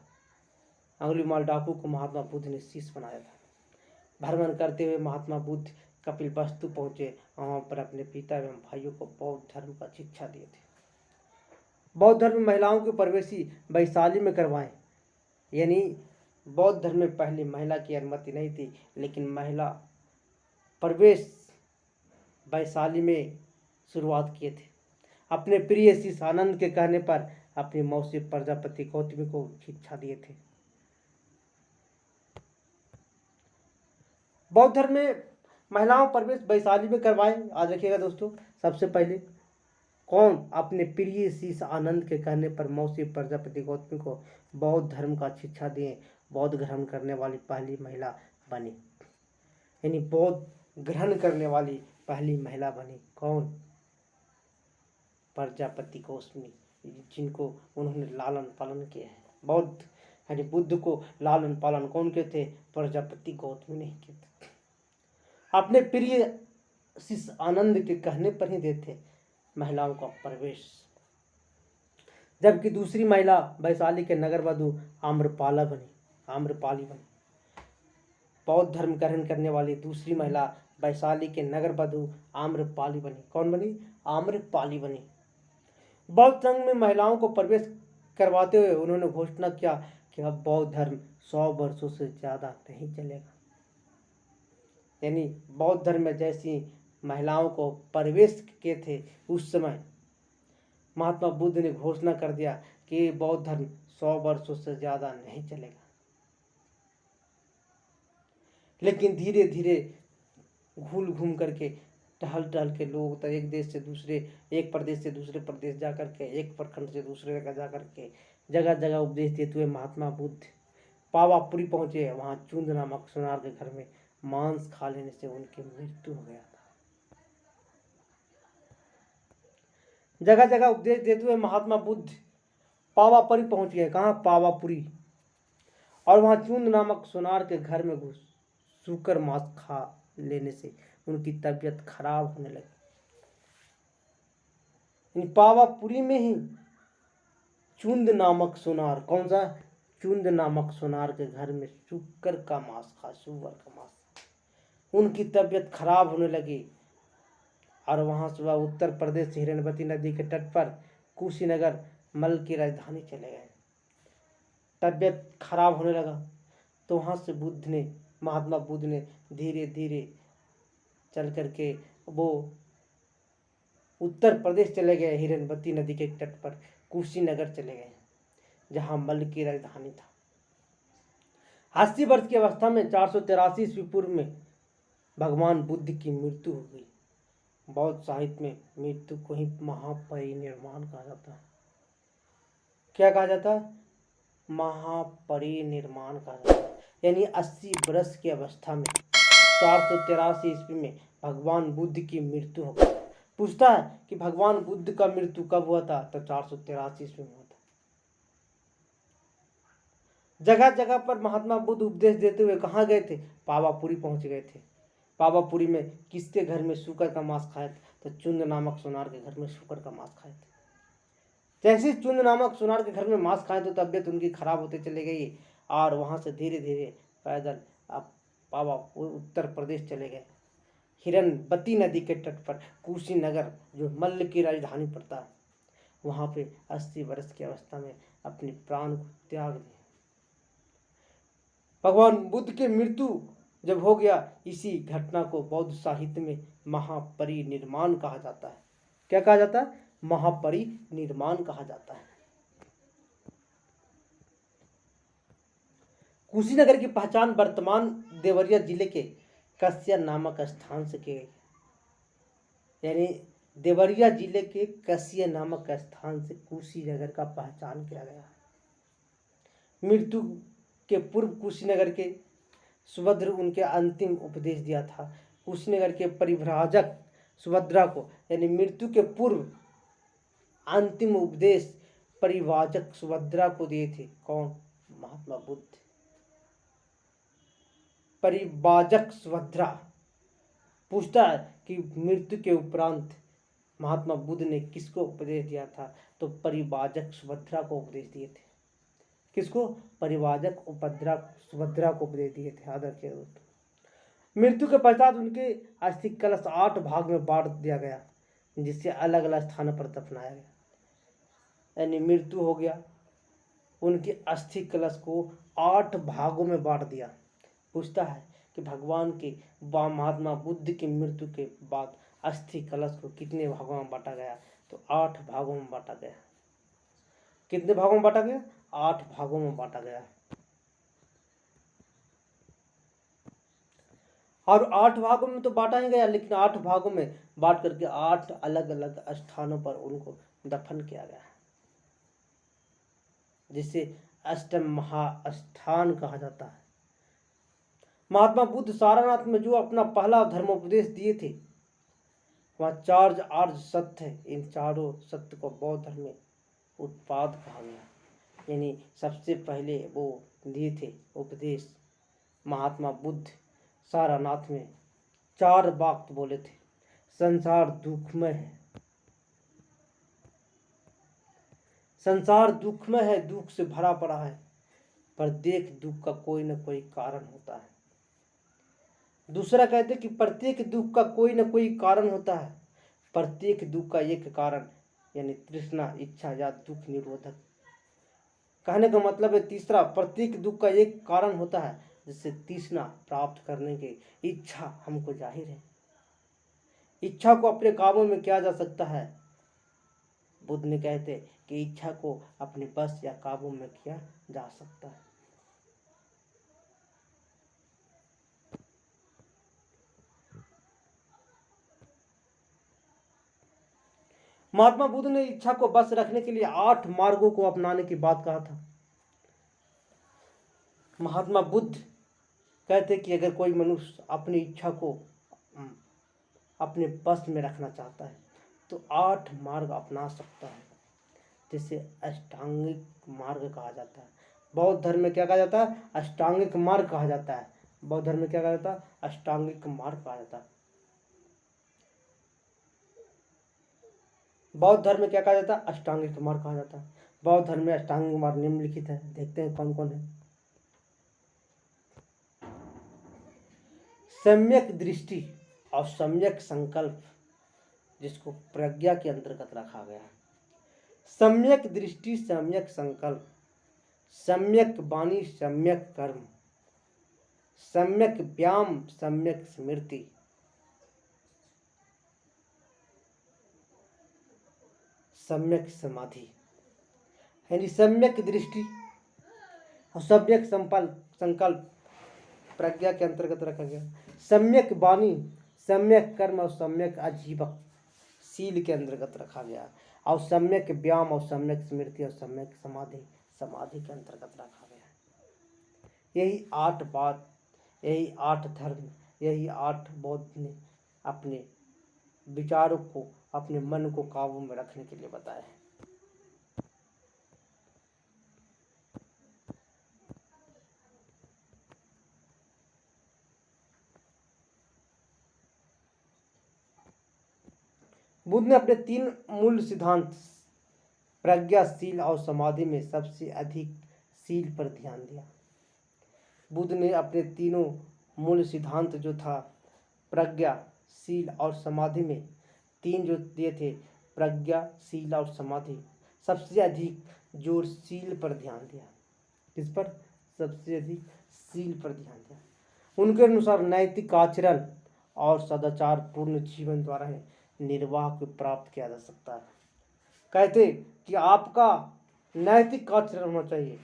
अंगुलीमाल डाकू को महात्मा बुद्ध ने शीश बनाया था। भ्रमण करते हुए महात्मा बुद्ध कपिलवस्तु पहुंचे। वहां पर अपने पिता एवं भाइयों को बौद्ध धर्म का शिक्षा दिए थे। बौद्ध धर्म में महिलाओं की प्रवेशी वैशाली में करवाएं। यानी बौद्ध धर्म में पहले महिला की अनुमति नहीं थी, लेकिन महिला प्रवेश वैशाली में शुरुआत किए थे। अपने प्रिय शिष्य आनंद के कहने पर अपनी मौसी प्रजापति गौतमी को शिक्षा दिए थे। बौद्ध धर्म में महिलाओं प्रवेश वैशाली में करवाए। आज रखिएगा दोस्तों, सबसे पहले कौन? अपने प्रिय शिष्य आनंद के कहने पर मौसी प्रजापति गौतमी को बौद्ध धर्म का शिक्षा दिए। बौद्ध ग्रहण करने वाली पहली महिला बनी। यानी बौद्ध ग्रहण करने वाली पहली महिला बनी। कौन? प्रजापति गौतमी, जिनको उन्होंने लालन पालन किया है। बौद्ध यानी बुद्ध को लालन पालन कौन किए थे? प्रजापति गौतमी ने किए थे। अपने प्रिय शिष्य आनंद के कहने पर ही देते महिलाओं का प्रवेश। जबकि दूसरी महिला वैशाली के नगर वधु आम्रपाली बनी। बौद्ध धर्म ग्रहण करने वाली दूसरी महिला वैशाली के नगर वधु आम्रपाली बनी। कौन बनी? आम्रपाली बनी। बौद्ध संघ में महिलाओं को प्रवेश करवाते हुए उन्होंने घोषणा किया कि अब बौद्ध धर्म 100 वर्षों से ज्यादा नहीं चलेगा। यानी बौद्ध धर्म में जैसी महिलाओं को प्रवेश किए थे, उस समय महात्मा बुद्ध ने घोषणा कर दिया कि बौद्ध धर्म 100 वर्षों से ज्यादा नहीं चलेगा। लेकिन धीरे धीरे घूम घूम करके टहल के लोग एक देश से दूसरे, एक प्रदेश से दूसरे प्रदेश जा करके, एक प्रखंड से दूसरे जगह जा करके जगह जगह उपदेश देते हुए महात्मा बुद्ध पावापुरी पहुंचे। वहां चुंद नामक सुनार के घर में मांस खा लेने से उनकी मृत्यु हो गया था। जगह जगह उपदेश देते हुए महात्मा बुद्ध पावापुरी पहुंच गए। कहाँ? पावापुरी। और वहां चुंद नामक सुनार के घर में घुस सूकर मांस खा लेने से उनकी तबीयत खराब होने लगी। पावापुरी में ही चुंद नामक सुनार, कौन सा? चुंद नामक सुनार के घर में सुअर का मांस, उनकी तबीयत खराब होने लगी। और वहां से वह उत्तर प्रदेश से हिरण्यवती नदी के तट पर कुशीनगर मल की राजधानी चले गए। तबीयत खराब होने लगा तो वहां से महात्मा बुद्ध ने धीरे धीरे चल करके वो उत्तर प्रदेश चले गए। हिरण्यवती नदी के तट पर कुशीनगर चले गए, जहां मल की राजधानी था। 80 वर्ष की अवस्था में 483 ईस्वी पूर्व में भगवान बुद्ध की मृत्यु हो गई। बौद्ध साहित्य में मृत्यु को ही महापरिनिर्वाण कहा जाता है। क्या कहा जाता है? महापरिनिर्वाण कहा जाता है। यानी 80 वर्ष की अवस्था में 483 ईस्वी में भगवान बुद्ध की मृत्यु हो गई। पूछता है कि भगवान बुद्ध का मृत्यु कब हुआ था? तो 483 ईस्वी में हुआ था। जगह जगह पर महात्मा बुद्ध उपदेश देते हुए कहाँ गए थे? पावापुरी पहुंच गए थे। पावापुरी में किसके घर में सूकर का मांस खाए थे? तो चुंद नामक सुनार के घर में सूकर का मांस खाए थे। जैसे चुंद नामक सुनार के घर में मांस खाए तो तबीयत उनकी खराब होते चले गई और वहां से धीरे धीरे पैदल अब उत्तर प्रदेश चले गए। हिरनबती नदी के तट पर कुशीनगर, जो मल्ल की राजधानी पड़ता है, वहाँ पे 80 वर्ष की अवस्था में अपने प्राण को त्याग दिए। भगवान बुद्ध की मृत्यु जब हो गया, इसी घटना को बौद्ध साहित्य में महापरिनिर्वाण कहा जाता है। क्या कहा जाता है? महापरिनिर्वाण कहा जाता है। कुशीनगर की पहचान वर्तमान देवरिया जिले के कस्या नामक स्थान से की गई, यानी देवरिया जिले के कस्या नामक स्थान से कुशीनगर का पहचान किया गया। मृत्यु के पूर्व कुशीनगर के सुभद्र उनके अंतिम उपदेश दिया था। कुशीनगर के परिव्राजक सुभद्रा को, यानी मृत्यु के पूर्व अंतिम उपदेश परिव्राजक सुभद्रा को दिए थे। कौन? महात्मा बुद्ध। परिव्राजक सुभद्रा पूछता है कि मृत्यु के उपरांत महात्मा बुद्ध ने किसको उपदेश दिया था? तो परिव्राजक सुभद्रा को उपदेश दिए थे। किसको? परिव्राजक सुभद्रा को उपदेश दिए थे। याद रखिए दोस्तों। मृत्यु के पश्चात उनके अस्थि कलश 8 भाग में बांट दिया गया, जिससे अलग अलग स्थानों पर दफनाया गया। यानी मृत्यु हो गया, उनके अस्थि कलश को 8 भागों में बांट दिया। पूछता है कि भगवान के महात्मा बुद्ध की मृत्यु के बाद अस्थि कलश को कितने भागों में बांटा गया? तो 8 भागों में बांटा गया। कितने भागों में बांटा गया? 8 भागों में बांटा गया। और 8 भागों में तो बांटा ही गया, लेकिन 8 भागों में बांट करके 8 अलग अलग स्थानों पर उनको दफन किया गया, जिसे अष्टम महास्थान कहा जाता है। महात्मा बुद्ध सारनाथ में जो अपना पहला धर्मोपदेश दिए थे, वहाँ 4 आर्य सत्य है। इन चारों सत्य को बौद्ध धर्म में उत्पाद कहा गया। यानी सबसे पहले वो दिए थे उपदेश महात्मा बुद्ध सारनाथ में 4 वाक्य बोले थे। संसार दुखमय है, संसार दुखमय है, दुख से भरा पड़ा है। प्रत्येक दुख का कोई न कोई कारण होता है। दूसरा कहते कि प्रत्येक दुख का कोई न कोई कारण होता है। प्रत्येक दुख का एक कारण, यानी तृष्णा, इच्छा या दुख निरोधक। कहने का मतलब है तीसरा, प्रत्येक दुख का एक कारण होता है, जिससे तृष्णा प्राप्त करने की इच्छा हमको जाहिर है। इच्छा को अपने काबू में किया जा सकता है। बुद्ध ने कहते कि इच्छा को अपने बस या काबू में किया जा सकता है। महात्मा बुद्ध ने इच्छा को बस रखने के लिए 8 मार्गों को अपनाने की बात कहा था। महात्मा बुद्ध कहते कि अगर कोई मनुष्य अपनी इच्छा को अपने बस में रखना चाहता है तो 8 मार्ग अपना सकता है, जिसे अष्टांगिक मार्ग कहा जाता है। बौद्ध धर्म में क्या कहा जाता है? अष्टांगिक मार्ग कहा जाता है। बौद्ध धर्म में क्या कहा जाता है? अष्टांगिक मार्ग कहा जाता है। बौद्ध धर्म में क्या कहा जाता है? अष्टांगिक मार्ग कहा जाता है। बौद्ध धर्म में अष्टांगिक मार्ग निम्नलिखित है। देखते हैं कौन कौन है। सम्यक दृष्टि और सम्यक संकल्प, जिसको प्रज्ञा के अंतर्गत रखा गया है। सम्यक दृष्टि, सम्यक संकल्प, सम्यक वाणी, सम्यक कर्म, सम्यक व्यायाम, सम्यक स्मृति, सम्यक समाधि। यानी सम्यक दृष्टि और सम्यक संकल्प प्रज्ञा के अंतर्गत रखा गया। सम्यक वाणी, सम्यक कर्म और सम्यक आजीवक शील के अंतर्गत रखा गया। और सम्यक व्यायाम और सम्यक स्मृति और सम्यक समाधि के अंतर्गत रखा गया। यही 8 बात, यही 8 धर्म, यही 8 बौद्ध ने अपने विचारों को, अपने मन को काबू में रखने के लिए बताया है। बुद्ध ने अपने 3 मूल सिद्धांत प्रज्ञा, शील और समाधि में सबसे अधिक शील पर ध्यान दिया। बुद्ध ने अपने तीनों मूल सिद्धांत जो था प्रज्ञा, शील और समाधि में, तीन जो दिए थे, प्रज्ञा, शील और समाधि, सबसे अधिक जोर शील पर ध्यान दिया। किस पर? सबसे अधिक शील पर ध्यान दिया। उनके अनुसार नैतिक आचरण और सदाचार पूर्ण जीवन द्वारा ही निर्वाह को प्राप्त किया जा सकता है। कहते कि आपका नैतिक आचरण होना चाहिए,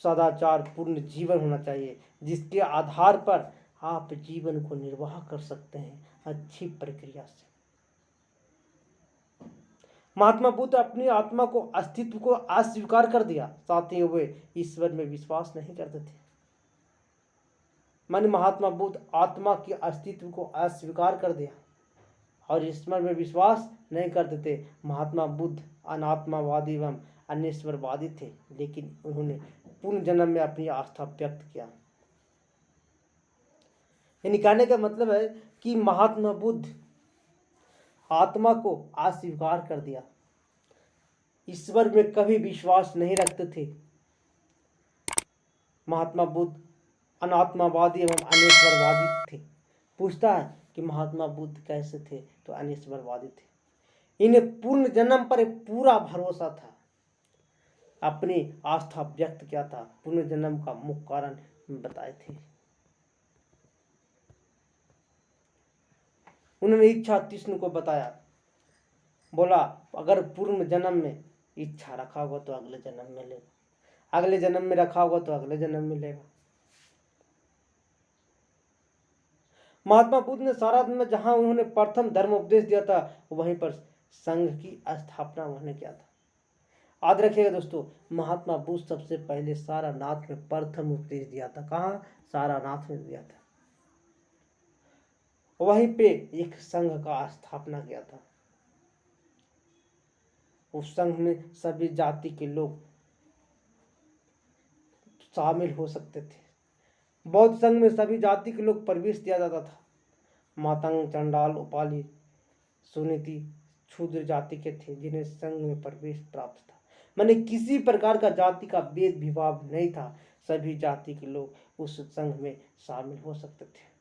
सदाचार पूर्ण जीवन होना चाहिए, जिसके आधार पर आप जीवन को निर्वाह कर सकते हैं अच्छी प्रक्रिया से। महात्मा बुद्ध अपनी आत्मा को, अस्तित्व को अस्वीकार कर दिया, साथ ही वे ईश्वर में विश्वास नहीं करते थे। माने महात्मा बुद्ध आत्मा के अस्तित्व को अस्वीकार कर दिया और ईश्वर में विश्वास नहीं करते थे। महात्मा बुद्ध अनात्मावादी एवं अनिश्वरवादी थे, लेकिन उन्होंने पूर्ण जन्म में अपनी आस्था व्यक्त किया। यानी कहने का मतलब है कि महात्मा बुद्ध आत्मा को अस्वीकार कर दिया, ईश्वर में कभी विश्वास नहीं रखते थे। महात्मा बुद्ध अनात्मावादी एवं अनिश्वरवादी थे। पूछता है कि महात्मा बुद्ध कैसे थे? तो अनिश्वरवादी थे। इन्हें पूर्ण जन्म पर पूरा भरोसा था, अपनी आस्था व्यक्त किया था, पूर्ण जन्म का मुख्य कारण बताए थे। उन्होंने इच्छा तृष्ण को बताया, बोला अगर पूर्ण जन्म में इच्छा रखा होगा तो अगले जन्म में मिलेगा, अगले जन्म में रखा होगा तो अगले जन्म में मिलेगा। महात्मा बुद्ध ने सारनाथ में जहां उन्होंने प्रथम धर्म उपदेश दिया था, वहीं पर संघ की स्थापना उन्होंने किया था। याद रखिएगा दोस्तों, महात्मा बुद्ध सबसे पहले सारनाथ में प्रथम उपदेश दिया था। कहाँ? सारनाथ में दिया था। वहीं पे एक संघ का स्थापना किया था। उस संघ में सभी जाति के लोग शामिल हो सकते थे। बौद्ध संघ में सभी जाति के लोग प्रवेश दिया जाता था। मातंग, चंडाल, उपाली, सुनीति क्षुद्र जाति के थे जिन्हें संघ में प्रवेश प्राप्त था। माने किसी प्रकार का जाति का भेद विभाव नहीं था, सभी जाति के लोग उस संघ में शामिल हो सकते थे।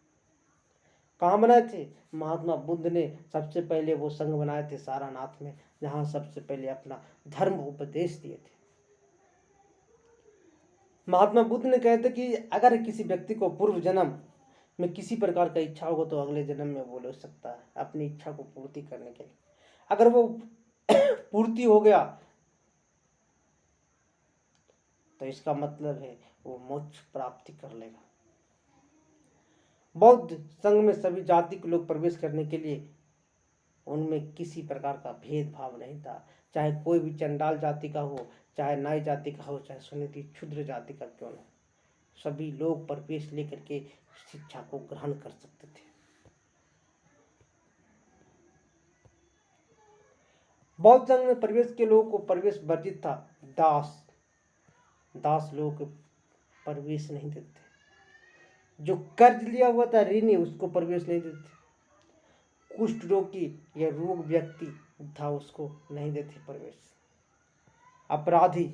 कहाँ बनाए थे? महात्मा बुद्ध ने सबसे पहले वो संघ बनाए थे सारनाथ में, जहाँ सबसे पहले अपना धर्म उपदेश दिए थे। महात्मा बुद्ध ने कहते कि अगर किसी व्यक्ति को पूर्व जन्म में किसी प्रकार का इच्छा होगा तो अगले जन्म में वो ले सकता है अपनी इच्छा को पूर्ति करने के लिए। अगर वो पूर्ति हो गया तो इसका मतलब है वो मोक्ष प्राप्ति कर लेगा। बौद्ध संघ में सभी जाति के लोग प्रवेश करने के लिए उनमें किसी प्रकार का भेदभाव नहीं था, चाहे कोई भी चंडाल जाति का हो, चाहे नाई जाति का हो, चाहे सुनीति क्षुद्र जाति का क्यों न हो, सभी लोग प्रवेश लेकर के शिक्षा को ग्रहण कर सकते थे। बौद्ध संघ में प्रवेश के लोगों को प्रवेश वर्जित था। दास लोगों को प्रवेश नहीं देते। जो कर्ज लिया हुआ था ऋणी, उसको प्रवेश नहीं देते। कुष्ठ रोगी या रोग व्यक्ति था, उसको नहीं देते प्रवेश। अपराधी,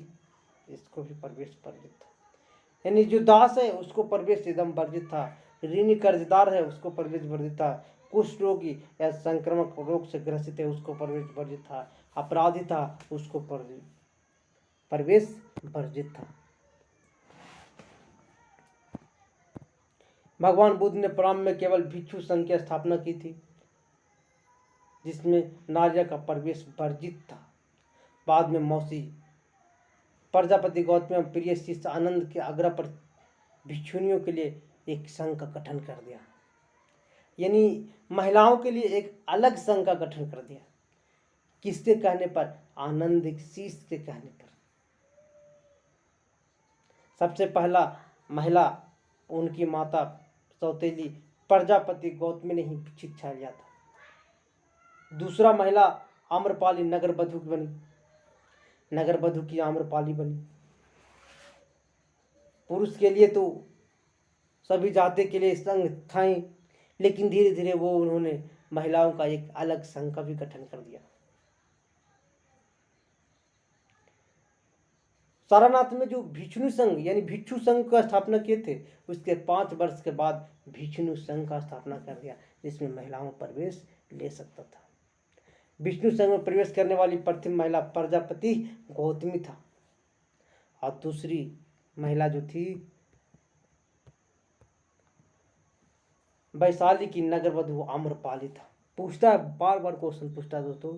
इसको भी प्रवेश वर्जित था। यानी जो दास है उसको प्रवेश एकदम वर्जित था। ऋणी कर्जदार है उसको प्रवेश वर्जित था। कुष्ठ रोगी या संक्रामक रोग से ग्रसित है उसको प्रवेश वर्जित था। अपराधी था उसको प्रवेश वर्जित था। भगवान बुद्ध ने प्रारंभ में केवल भिक्षु संघ की स्थापना की थी, जिसमें नारिया का प्रवेश वर्जित था। बाद में मौसी प्रजापति गौतम एवं प्रिय शिष्य आनंद के आग्रह पर भिक्षुनियों के लिए एक संघ का गठन कर दिया। यानी महिलाओं के लिए एक अलग संघ का गठन कर दिया। किसके कहने पर? आनंद शिष्य के कहने पर। सबसे पहला महिला उनकी माता सौतेली प्रजापति गौतमी ने ही शिक्षा लिया था। दूसरा महिला आम्रपाली नगर बधू की बनी, नगर बधू की आम्रपाली बनी। पुरुष के लिए तो सभी जाति के लिए संघ था ही, लेकिन धीरे धीरे वो उन्होंने महिलाओं का एक अलग संघ का भी गठन कर दिया। सारनाथ में जो भिक्षु संघ यानी भिक्षु संघ का स्थापना किए थे, उसके 5 वर्ष के बाद भिक्षु संघ का स्थापना कर दिया, जिसमें महिलाओं प्रवेश ले सकता था। विष्णु संघ में प्रवेश करने वाली प्रथम महिला प्रजापति गौतमी था, और दूसरी महिला जो थी वैशाली की नगर वधु आम्रपाली था। पूछता है, बार बार क्वेश्चन पूछता है दोस्तों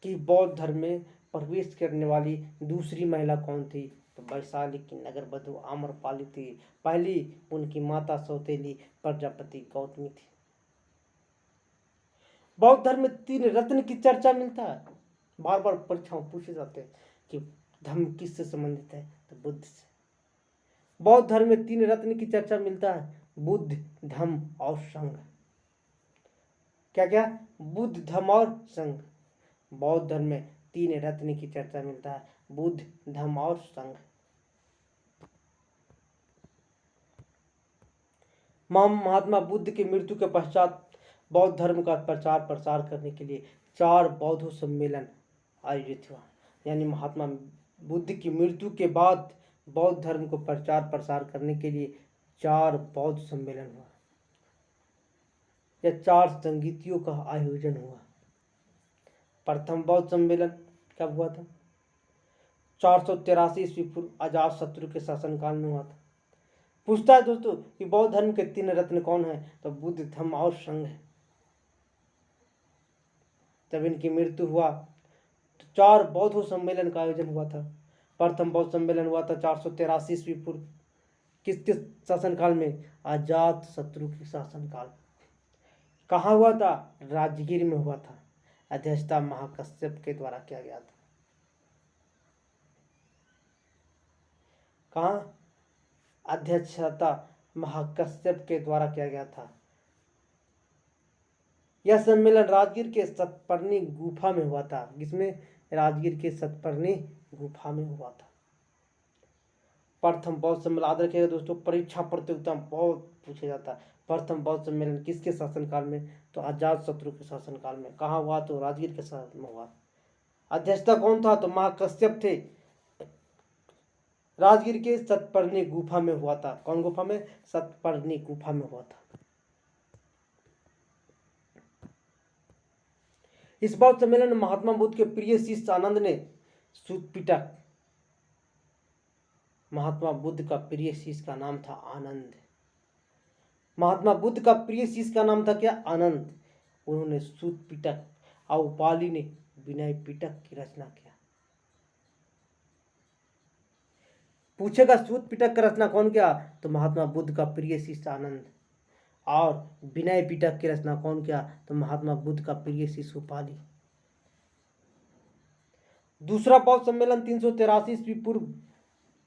कि बौद्ध धर्म में प्रवेश करने वाली दूसरी महिला कौन थी? तो वैशाली की नगर वधु आम्रपाली थी। पहली उनकी माता सौतेली प्रजापति गौतमी थी। बौद्ध धर्म में 3 रत्न की चर्चा मिलता है, बार बार परीक्षाओं पूछे जाते हैं कि धर्म किससे संबंधित है? तो बुद्ध से। बौद्ध धर्म में 3 रत्न की चर्चा मिलता है, बुद्ध, धम्म और संघ। क्या क्या? बुद्ध, धम्म और संघ। बौद्ध धर्म में 3 रत्न की चर्चा मिलता है, बुद्ध, धम्म और संघ। महात्मा बुद्ध की मृत्यु के पश्चात बौद्ध धर्म का प्रचार प्रसार करने के लिए 4 बौद्ध सम्मेलन आयोजित हुआ। यानी महात्मा बुद्ध की मृत्यु के बाद बौद्ध धर्म को प्रचार प्रसार करने के लिए 4 बौद्ध सम्मेलन हुआ, या 4 संगीतियों का आयोजन हुआ। प्रथम बौद्ध सम्मेलन कब हुआ था? 483 ईस्वी पूर्व अजात शत्रु के शासनकाल में हुआ था। पूछता है दोस्तों कि बौद्ध धर्म के 3 रत्न कौन है? तो बुद्ध, धम्म और संघ है। जब इनकी मृत्यु हुआ तो 4 बौद्ध सम्मेलन का आयोजन हुआ था। प्रथम बौद्ध सम्मेलन हुआ था 483 ईस्वी पूर्व, किसके शासनकाल में? अजात शत्रु के शासनकाल। कहाँ हुआ था? राजगीर में हुआ था। अध्यक्षता महाकश्यप के द्वारा किया गया था। कहाँ? अध्यक्षता महाकश्यप के द्वारा किया गया था। यह सम्मेलन राजगीर के सतपर्णी गुफा में हुआ था। किसमें? राजगीर के सतपर्णी गुफा में हुआ था। प्रथम बौद्ध सम्मेलन, याद रखिएगा दोस्तों, परीक्षा प्रतियोगिता बहुत पूछा जाता है। प्रथम बौद्ध सम्मेलन किसके शासनकाल में? तो अजात शत्रु के शासनकाल में। कहाँ हुआ? तो राजगीर के शासन में हुआ। अध्यक्षता कौन था? तो महाकश्यप थे। राजगीर के सतपर्णी गुफा में हुआ था। कौन गुफा में? सतपर्णी गुफा में हुआ था। इस बौद्ध सम्मेलन में महात्मा बुद्ध के प्रिय शिष्य आनंद ने सूत पिटक, महात्मा बुद्ध का प्रिय शिष्य का नाम था आनंद। महात्मा बुद्ध का प्रिय शिष्य का नाम था क्या? आनंद। उन्होंने सूत पिटक और उपाली ने विनय पिटक की रचना किया। पूछेगा सूत पिटक का रचना कौन किया? तो महात्मा बुद्ध का प्रिय शिष्य आनंद। और विनय पिटक की रचना कौन किया? तो महात्मा बुद्ध का प्रिय शिष्य उपाली। दूसरा बौद्ध सम्मेलन 383 ईस्वी पूर्व,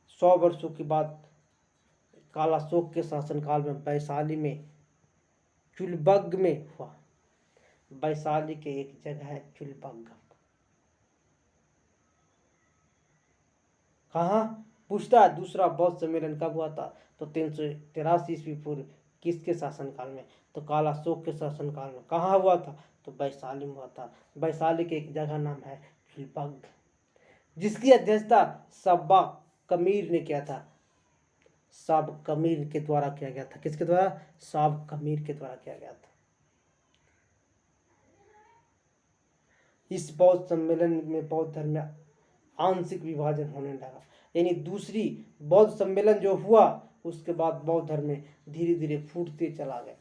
100 वर्षों के बाद कालाशोक के शासनकाल में वैशाली में चुलबग्ग में हुआ। वैशाली के एक जगह है चुलबग्ग। कहाँ? पूछता है दूसरा बौद्ध सम्मेलन कब हुआ था? तो 383 ईस्वी पूर्व, किसके शासनकाल में? तो कालाशोक के शासनकाल में। कहाँ हुआ था? तो वैशाली में हुआ था। वैशाली के एक जगह नाम है चुलबग्ग, जिसकी अध्यक्षता सब्बा कमीर ने किया था। साब कमीर के द्वारा किया गया था। किसके द्वारा? साब कमीर के द्वारा किया गया था। इस बौद्ध सम्मेलन में बौद्ध धर्म में आंशिक विभाजन होने लगा। यानी दूसरी बौद्ध सम्मेलन जो हुआ उसके बाद बौद्ध धर्म में धीरे धीरे फूटते चला गया।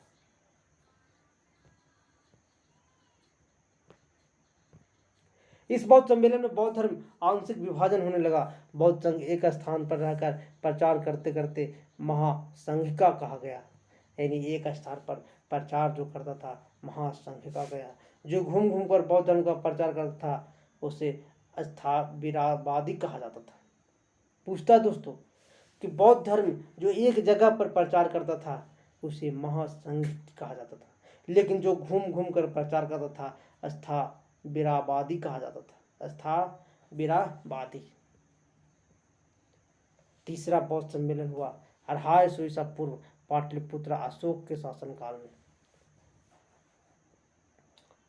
इस बौद्ध सम्मेलन में बौद्ध धर्म आंशिक विभाजन होने लगा। बौद्ध संघ एक स्थान पर रहकर प्रचार करते करते महासंघिका कहा गया। यानी एक स्थान पर प्रचार जो करता था महासंघिका गया। जो घूम घूम कर बौद्ध धर्म का प्रचार करता था उसे स्थाविरावादी कहा जाता था। पूछता दोस्तों कि बौद्ध धर्म जो एक जगह पर प्रचार करता था उसे महासंघ कहा जाता था, लेकिन जो घूम घूम कर प्रचार करता था स्थाविरावादी कहा जाता था। स्थाविरावादी। तीसरा बौद्ध सम्मेलन हुआ 250 ईसा पूर्व पाटलिपुत्र अशोक के शासनकाल में।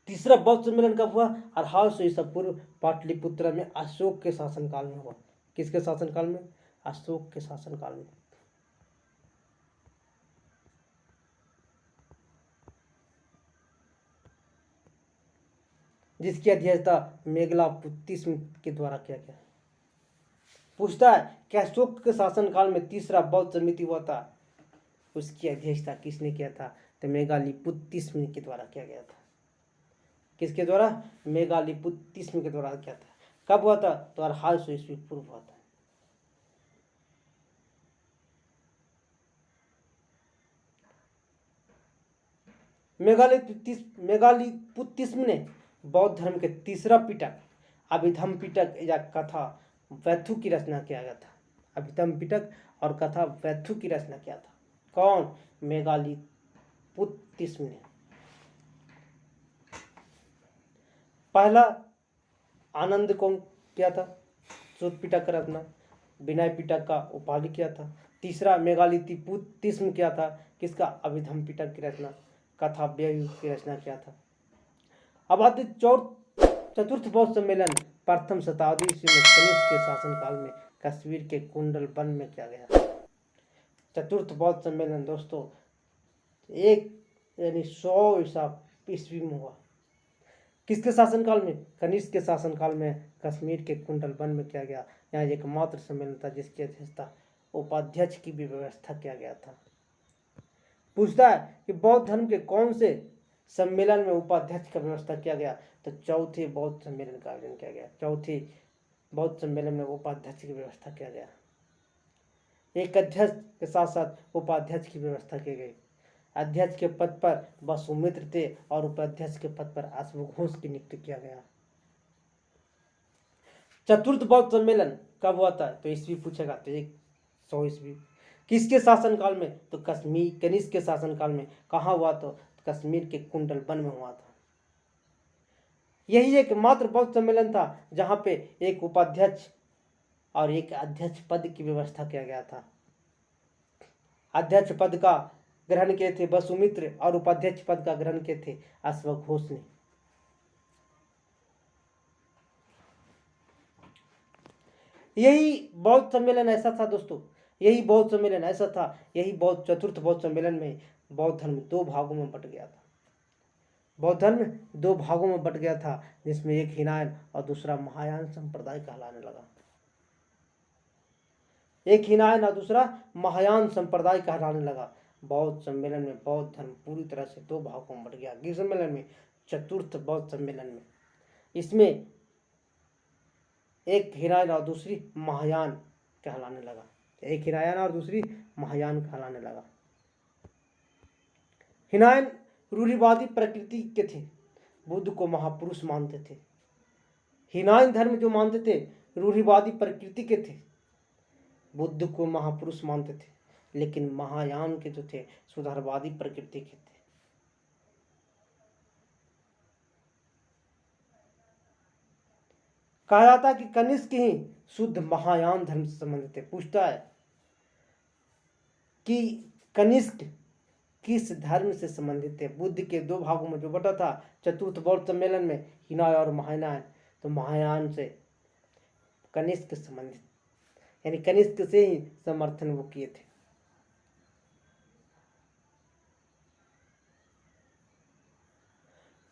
तीसरा बौद्ध सम्मेलन कब हुआ? 250 ईसा पूर्व पाटलिपुत्र में अशोक के शासनकाल में हुआ। किसके शासनकाल में? अशोक के शासनकाल में। जिसकी अध्यक्षता मेगलापुत्तिस्म के द्वारा किया गया। पूछता है कि अशोक के शासनकाल में तीसरा बौद्ध समिति हुआ था, उसकी अध्यक्षता किसने किया था? तो मेगालिपुत्तिस्म के द्वारा किया गया था। किसके द्वारा? मेगालिपुत्तिस्म के द्वारा किया था। कब हुआ था? तो 1800 ईस्वी पूर्व हुआ था। मेगालिपुत्तिस्म ने बौद्ध धर्म के तीसरा पिटक अभिधम्म पिटक या कथा वैथु की रचना किया गया था। अभिधम्म पिटक और कथा वैथु की रचना किया था। कौन? मेगालिपुत्तिस्म ने। पहला आनंद कौन किया था? शुद्ध पिटक का रचना। विनय पिटक का उपालि किया था। तीसरा मेगालिपुत्तिस्म किया था किसका? अभिधम्म पिटक की रचना। कथा व्ययु की रचना किया था। अब आते चतुर्थ बौद्ध सम्मेलन प्रथम शताब्दी ईस्वी में कनिष्क के शासनकाल में कश्मीर के कुंडल वन में किया गया। चतुर्थ बौद्ध सम्मेलन दोस्तों 100 ईस्वी में हुआ। किसके शासनकाल में? कनिष्क के शासनकाल में कश्मीर के कुंडल वन में किया गया। यहाँ एकमात्र सम्मेलन था जिसकी अध्यक्षता उपाध्यक्ष की भी व्यवस्था किया गया था। पूछता है कि बौद्ध धर्म के कौन से सम्मेलन में उपाध्यक्ष का व्यवस्था किया गया? तो चौथे बौद्ध सम्मेलन का आयोजन किया गया। चौथे बौद्ध सम्मेलन में उपाध्यक्ष की व्यवस्था किया गया। एक अध्यक्ष के साथ साथ उपाध्यक्ष की व्यवस्था की गई। अध्यक्ष के पद पर वसुमित्र थे और उपाध्यक्ष के पद पर अश्वघोष की नियुक्ति किया गया। चतुर्थ बौद्ध सम्मेलन कब हुआ था? तो ईस्वी पूछेगा तो 100 ईस्वी। किसके शासनकाल में? तो कनिष्क के शासनकाल में। कहाँ हुआ? तो कश्मीर के कुंडल वन में हुआ था। यही एकमात्र बौद्ध सम्मेलन था जहां पे एक उपाध्यक्ष और एक अध्यक्ष पद की व्यवस्था किया गया था। अध्यक्ष पद का ग्रहण किए थे वसुमित्र और उपाध्यक्ष पद का ग्रहण किए थे अश्वघोष ने। यही बौद्ध सम्मेलन ऐसा था दोस्तों, यही बौद्ध सम्मेलन ऐसा था, यही चतुर्थ बौद्ध सम्मेलन में बौद्ध धर्म 2 भागों में बट गया था। बौद्ध धर्म 2 भागों में बट गया था, जिसमें एक हिनायन और दूसरा महायान संप्रदाय कहलाने लगा। एक हिनायन और दूसरा महायान संप्रदाय कहलाने लगा। बौद्ध सम्मेलन में बौद्ध धर्म पूरी तरह से 2 भागों में बट गया। किस सम्मेलन में? चतुर्थ बौद्ध सम्मेलन में। इसमें एक हिनायन और दूसरी महायान कहलाने लगा। एक हिनायन और दूसरी महायान कहलाने लगा। हिनायन रूढ़िवादी प्रकृति के थे, बुद्ध को महापुरुष मानते थे। हिनायन धर्म जो मानते थे रूढ़िवादी प्रकृति के थे, बुद्ध को महापुरुष मानते थे। लेकिन महायान के जो थे सुधारवादी प्रकृति के थे। कहा जाता है कि कनिष्क ही शुद्ध महायान धर्म से संबंधित थे। पूछता है कि कनिष्क किस धर्म से संबंधित थे? बुद्ध के 2 भागों में जो बटा था चतुर्थ बौद्ध सम्मेलन में हिनाय और महायान, तो महायान से कनिष्क संबंधित, यानी कनिष्क से ही समर्थन वो किए थे।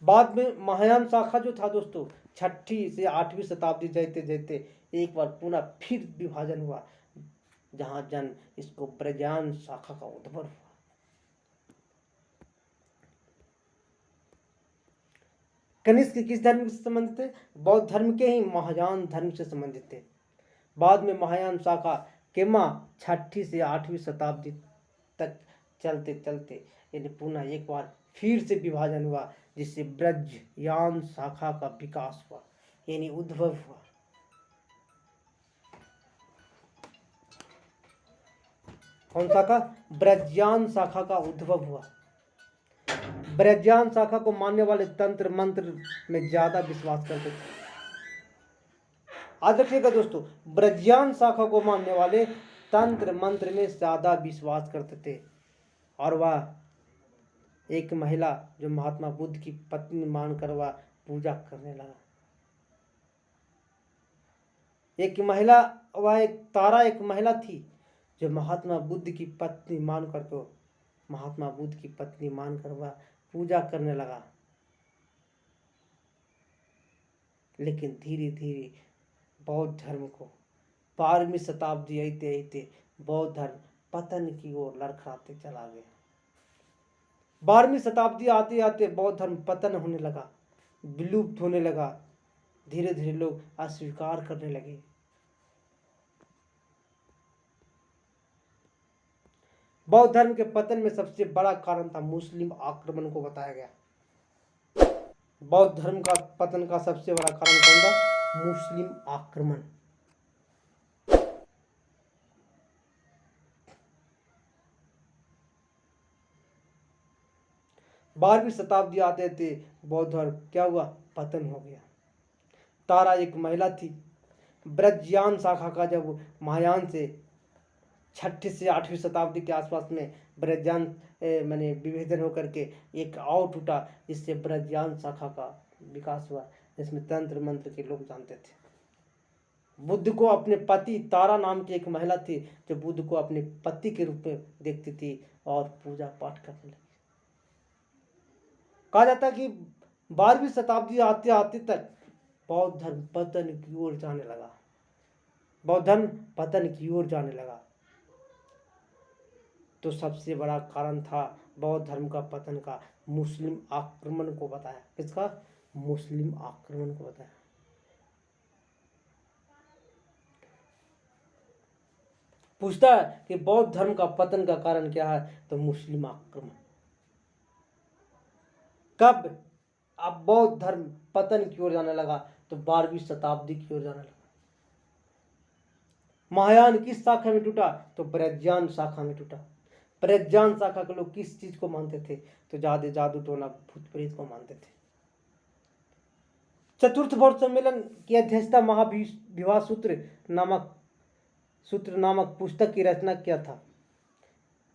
बाद में महायान शाखा जो था दोस्तों 6ठी से 8वीं शताब्दी जाते जाते एक बार पुनः फिर विभाजन हुआ, जहां जन इसको ब्रजान शाखा का उद्भव हुआ। कनिष्क किस धर्म से संबंधित थे? बौद्ध धर्म के ही महायान धर्म से संबंधित थे। बाद में महायान शाखा केमा 6ठी से 8वीं शताब्दी तक चलते चलते यानी पुनः एक बार फिर से विभाजन हुआ, जिससे ब्रजयान शाखा का विकास हुआ, यानी उद्भव हुआ। कौन शाखा? ब्रजयान शाखा का उद्भव हुआ। ब्रजयान शाखा को मानने वाले तंत्र मंत्र में ज्यादा विश्वास करते थे। याद रखिएगा दोस्तों, ब्रजयान शाखा को मानने वाले तंत्र मंत्र में ज्यादा विश्वास करते थे। और वह एक महिला जो महात्मा बुद्ध की पत्नी मानकर वह पूजा करने लगा। एक महिला, वह एक तारा एक महिला थी जो महात्मा बुद्ध की पत्नी मान कर वह पूजा करने लगा। लेकिन धीरे धीरे बौद्ध धर्म को 12वीं शताब्दी आते बौद्ध धर्म पतन की ओर लड़खड़ाते चला गया। 12वीं शताब्दी आते आते बौद्ध धर्म पतन होने लगा, विलुप्त होने लगा। धीरे धीरे लोग अस्वीकार करने लगे। बौद्ध धर्म के पतन में सबसे बड़ा कारण था मुस्लिम आक्रमण को बताया गया। बौद्ध धर्म का पतन का सबसे बड़ा कारण कौन था? मुस्लिम आक्रमण। बारहवीं शताब्दी आते थे बौद्ध धर्म क्या हुआ? पतन हो गया। तारा एक महिला थी। ब्रजयान शाखा का जब महायान से 6ठी से 8वीं शताब्दी के आसपास में ब्रजयान माने विभेदन होकर के एक और टूटा, जिससे ब्रजयान शाखा का विकास हुआ, जिसमें तंत्र मंत्र के लोग जानते थे। बुद्ध को अपने पति, तारा नाम की एक महिला थी जो बुद्ध को अपने पति के रूप में देखती थी और पूजा पाठ करने लगी। कहा जाता है कि 12वीं शताब्दी आते आते तक बौद्ध धर्म पतन की ओर जाने लगा। बौद्ध धर्म पतन की ओर जाने लगा। तो सबसे बड़ा कारण था बौद्ध धर्म का पतन का मुस्लिम आक्रमण को बताया। किसका? मुस्लिम आक्रमण को बताया। पूछता है कि बौद्ध धर्म का पतन का कारण क्या है? तो मुस्लिम आक्रमण। कब अब बौद्ध धर्म पतन की ओर जाने लगा? तो 12वीं शताब्दी की ओर जाने लगा। महायान किस शाखा में टूटा? तो ब्रजयान शाखा में टूटा। ब्रजयान शाखा के लोग किस चीज को मानते थे? तो जादू टोना भूत प्रेत को मानते थे। चतुर्थ बौद्ध सम्मेलन की अध्यक्षता महाविवाह सूत्र नामक पुस्तक की रचना किया था।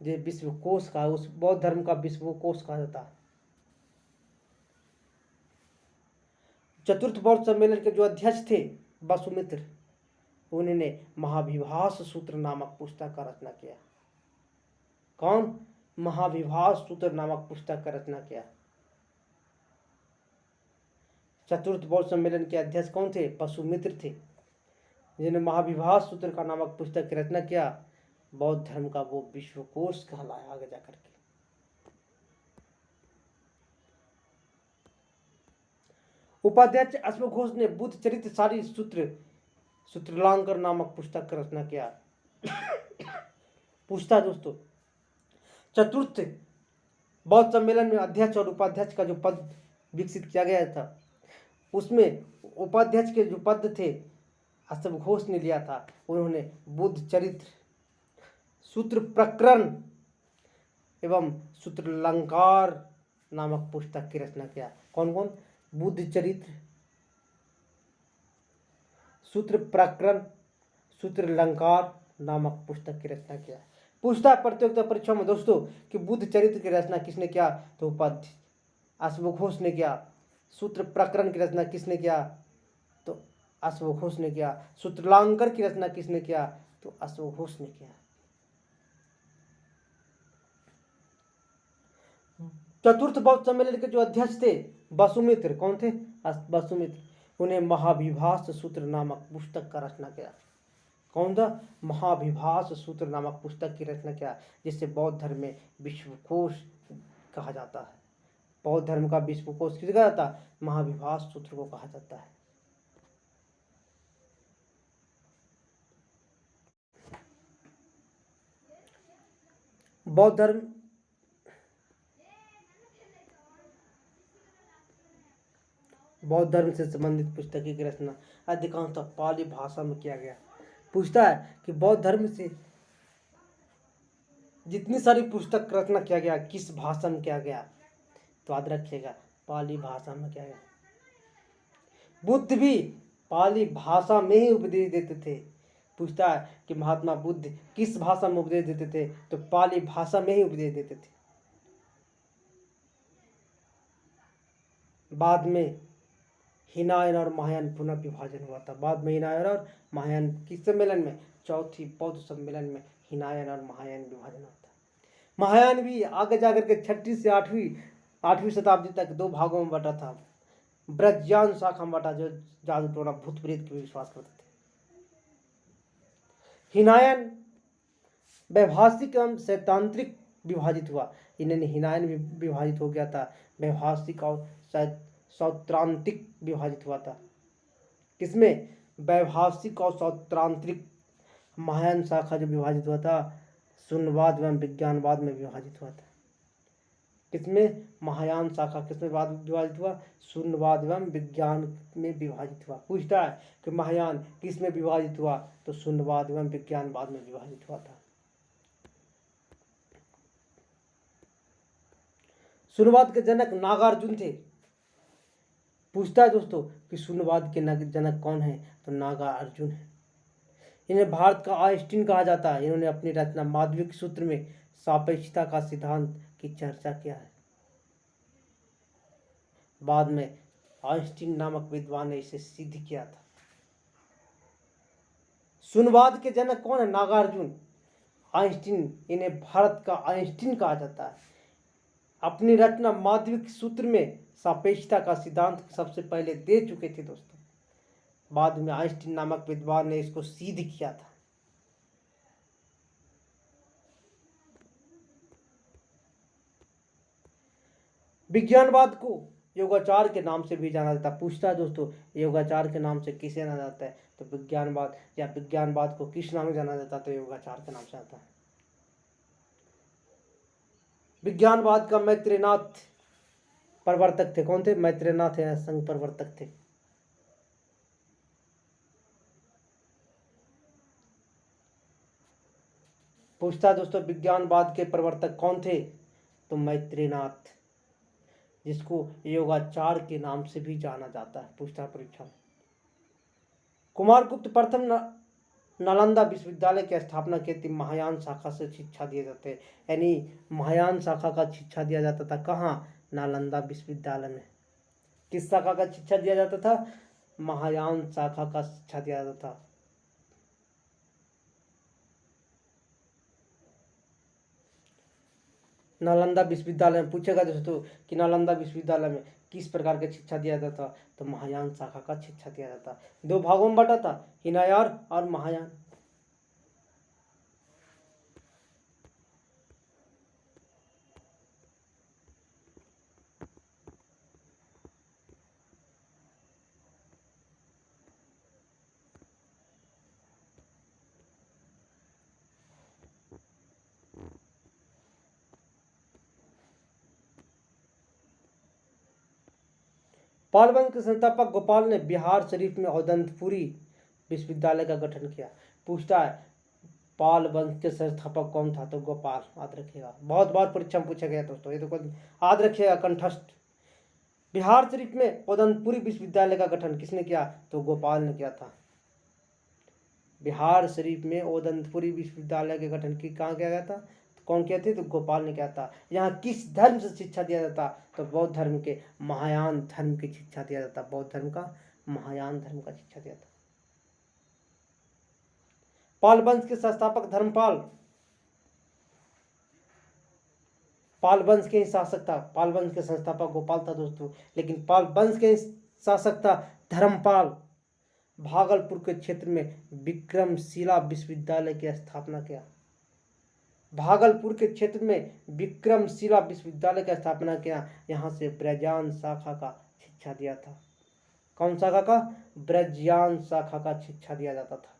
जो विश्वकोश का, उस बौद्ध धर्म का विश्वकोश कहा जाता है। चतुर्थ बौद्ध सम्मेलन के जो अध्यक्ष थे वसुमित्र, उन्होंने महाविभास सूत्र नामक पुस्तक का रचना किया। कौन? महाविभास सूत्र नामक पुस्तक का रचना किया। चतुर्थ बौद्ध सम्मेलन के अध्यक्ष कौन थे? वसुमित्र थे, जिन्होंने महाविभास सूत्र का नामक पुस्तक की रचना किया। बौद्ध धर्म का वो विश्वकोश कहलाया आगे जाकर के। उपाध्यक्ष अश्वघोष ने बुद्ध चरित्र सारी सूत्रलांकर नामक पुस्तक का रचना किया। पूछता दोस्तों, चतुर्थ बौद्ध सम्मेलन में अध्यक्ष और उपाध्यक्ष का जो पद विकसित किया गया था, उसमें उपाध्यक्ष के जो पद थे अश्वघोष ने लिया था। उन्होंने बुद्ध चरित्र, सूत्र प्रकरण एवं सूत्रलंकार नामक पुस्तक की रचना किया। कौन कौन? बुद्ध चरित्र, सूत्र प्रकरण, सूत्रलंकार नामक पुस्तक की रचना किया। पूछता है प्रतियोगिता परीक्षा में दोस्तों कि बुद्ध चरित्र की रचना किसने किया? तो उपाध्यक्ष अश्वघोष ने किया। सूत्र प्रकरण की रचना किसने किया? तो अश्वघोष ने किया। सूत्रलांकर की रचना किसने किया? तो अश्वघोष ने किया। चतुर्थ बौद्ध सम्मेलन के जो अध्यक्ष थे वसुमित्र, कौन थे? वसुमित्र। उन्हें महाविभास सूत्र नामक पुस्तक का रचना किया। कौन था? महाविभास सूत्र नामक पुस्तक की रचना किया, जिससे बौद्ध धर्म में विश्वकोश कहा जाता है। बौद्ध धर्म का विश्वकोश किसे कहा जाता है? महाविभास सूत्र को कहा जाता है। बौद्ध धर्म से संबंधित पुस्तकों की रचना अधिकांशतः पाली भाषा में किया गया। पूछता है कि बौद्ध धर्म से जितनी सारी पुस्तक रचना किया गया किस भाषा में किया गया? तो याद रखिएगा, पाली भाषा में किया गया। बुद्ध भी पाली भाषा में ही उपदेश देते थे। पूछता है कि महात्मा बुद्ध किस भाषा में उपदेश देते थे? तो पाली भाषा में ही उपदेश देते थे। बाद में हिनायन और महायान पुनः विभाजन हुआ था। बाद में हिनायन और महायान किस सम्मेलन में, चौथी बौद्ध सम्मेलन में हिनायन और महायान विभाजन हुआ था। महायान भी आगे जाकर के 6वीं से 8वीं शताब्दी तक 2 भागों में बटा था। ब्रजयान शाखा में बटा, जो जादू टोना भूत प्रेत के विश्वास करते थे। हिनायन वैभाषिक एवं सैद्धांतिक विभाजित हुआ। इन्हें हिनायन विभाजित हो गया था, वैभाषिक और सौत्रांतिक विभाजित हुआ था। किसमें, वैभाषिक और सौत्रांतिक। महायान शाखा जो विभाजित हुआ था, शून्यवाद एवं विज्ञानवाद में विभाजित हुआ था। किसमें, महायान शाखा किसमें विभाजित हुआ, शून्यवाद एवं विज्ञान में विभाजित हुआ। पूछता है कि महायान किस में विभाजित हुआ, तो शून्यवाद एवं विज्ञानवाद में विभाजित हुआ था। शून्यवाद के जनक नागार्जुन थे। पूछता है दोस्तों कि शून्यवाद के जनक कौन है, तो नागार्जुन है। इन्हें भारत का आइंस्टीन कहा जाता है। इन्होंने अपनी रचना माध्यमिक सूत्र में सापेक्षता का सिद्धांत की चर्चा किया है। बाद में आइंस्टीन नामक विद्वान ने इसे सिद्ध किया था। शून्यवाद के जनक कौन है, नागार्जुन। आइंस्टीन, इन्हें भारत का आइंस्टीन कहा जाता है। अपनी रचना माध्यमिक सूत्र में सापेक्षता का सिद्धांत सबसे पहले दे चुके थे दोस्तों। बाद में आइंस्टीन नामक विद्वान ने इसको सिद्ध किया था। विज्ञानवाद को योगाचार के नाम से भी जाना जाता है। पूछता है दोस्तों, योगाचार के नाम से किसे जाना जाता है, तो विज्ञानवाद, या विज्ञानवाद को किस नाम से जाना जाता है, तो योगाचार के नाम से आता है। विज्ञानवाद का मैत्रेयनाथ प्रवर्तक थे। कौन थे, मैत्रेयनाथ या संघ प्रवर्तक थे। पूछता है दोस्तों, विज्ञानवाद के प्रवर्तक कौन थे, तो मैत्रेयनाथ, जिसको योगाचार के नाम से भी जाना जाता है। पूछता है परीक्षा में। कुमारगुप्त प्रथम नालंदा विश्वविद्यालय की स्थापना की थी। महायान शाखा से शिक्षा दिए जाते, यानी महायान शाखा का शिक्षा दिया जाता था। कहाँ, नालंदा विश्वविद्यालय में। किस शाखा का शिक्षा दिया जाता था, महायान शाखा का शिक्षा दिया जाता था। नालंदा विश्वविद्यालय में पूछेगा दोस्तों कि नालंदा विश्वविद्यालय में किस प्रकार की शिक्षा दिया जाता, तो महायान शाखा का शिक्षा दिया जाता। 2 भागों में बटा था, हिनायान और महायान। पाल वंश के संस्थापक गोपाल ने बिहार शरीफ में औदंतपुरी विश्वविद्यालय का गठन किया। पूछता है पाल वंश के संस्थापक कौन था, तो गोपाल। याद रखिएगा, बहुत बार परीक्षा में पूछा गया दोस्तों, ये तो याद रखिएगा कंठस्थ। बिहार शरीफ में औदंतपुरी विश्वविद्यालय का गठन किसने किया, तो गोपाल ने किया था। बिहार शरीफ में औदंतपुरी विश्वविद्यालय के गठन की कहाँ किया गया था, कौन किया थे, तो गोपाल ने किया था। यहाँ किस धर्म से शिक्षा दिया जाता, तो बौद्ध धर्म के, महायान धर्म की शिक्षा दिया जाता। बौद्ध धर्म का, महायान धर्म का शिक्षा दिया था। पाल वंश के संस्थापक धर्मपाल, पाल वंश के ही शासक था। पाल वंश के संस्थापक गोपाल था दोस्तों, लेकिन पाल वंश के शासक था धर्मपाल। भागलपुर के क्षेत्र में विक्रमशिला विश्वविद्यालय की स्थापना किया। भागलपुर के क्षेत्र में विक्रमशिला विश्वविद्यालय की स्थापना किया। यहाँ से ब्रजयान शाखा का शिक्षा दिया था। कौन शाखा का, ब्रजयान शाखा का शिक्षा दिया जाता था।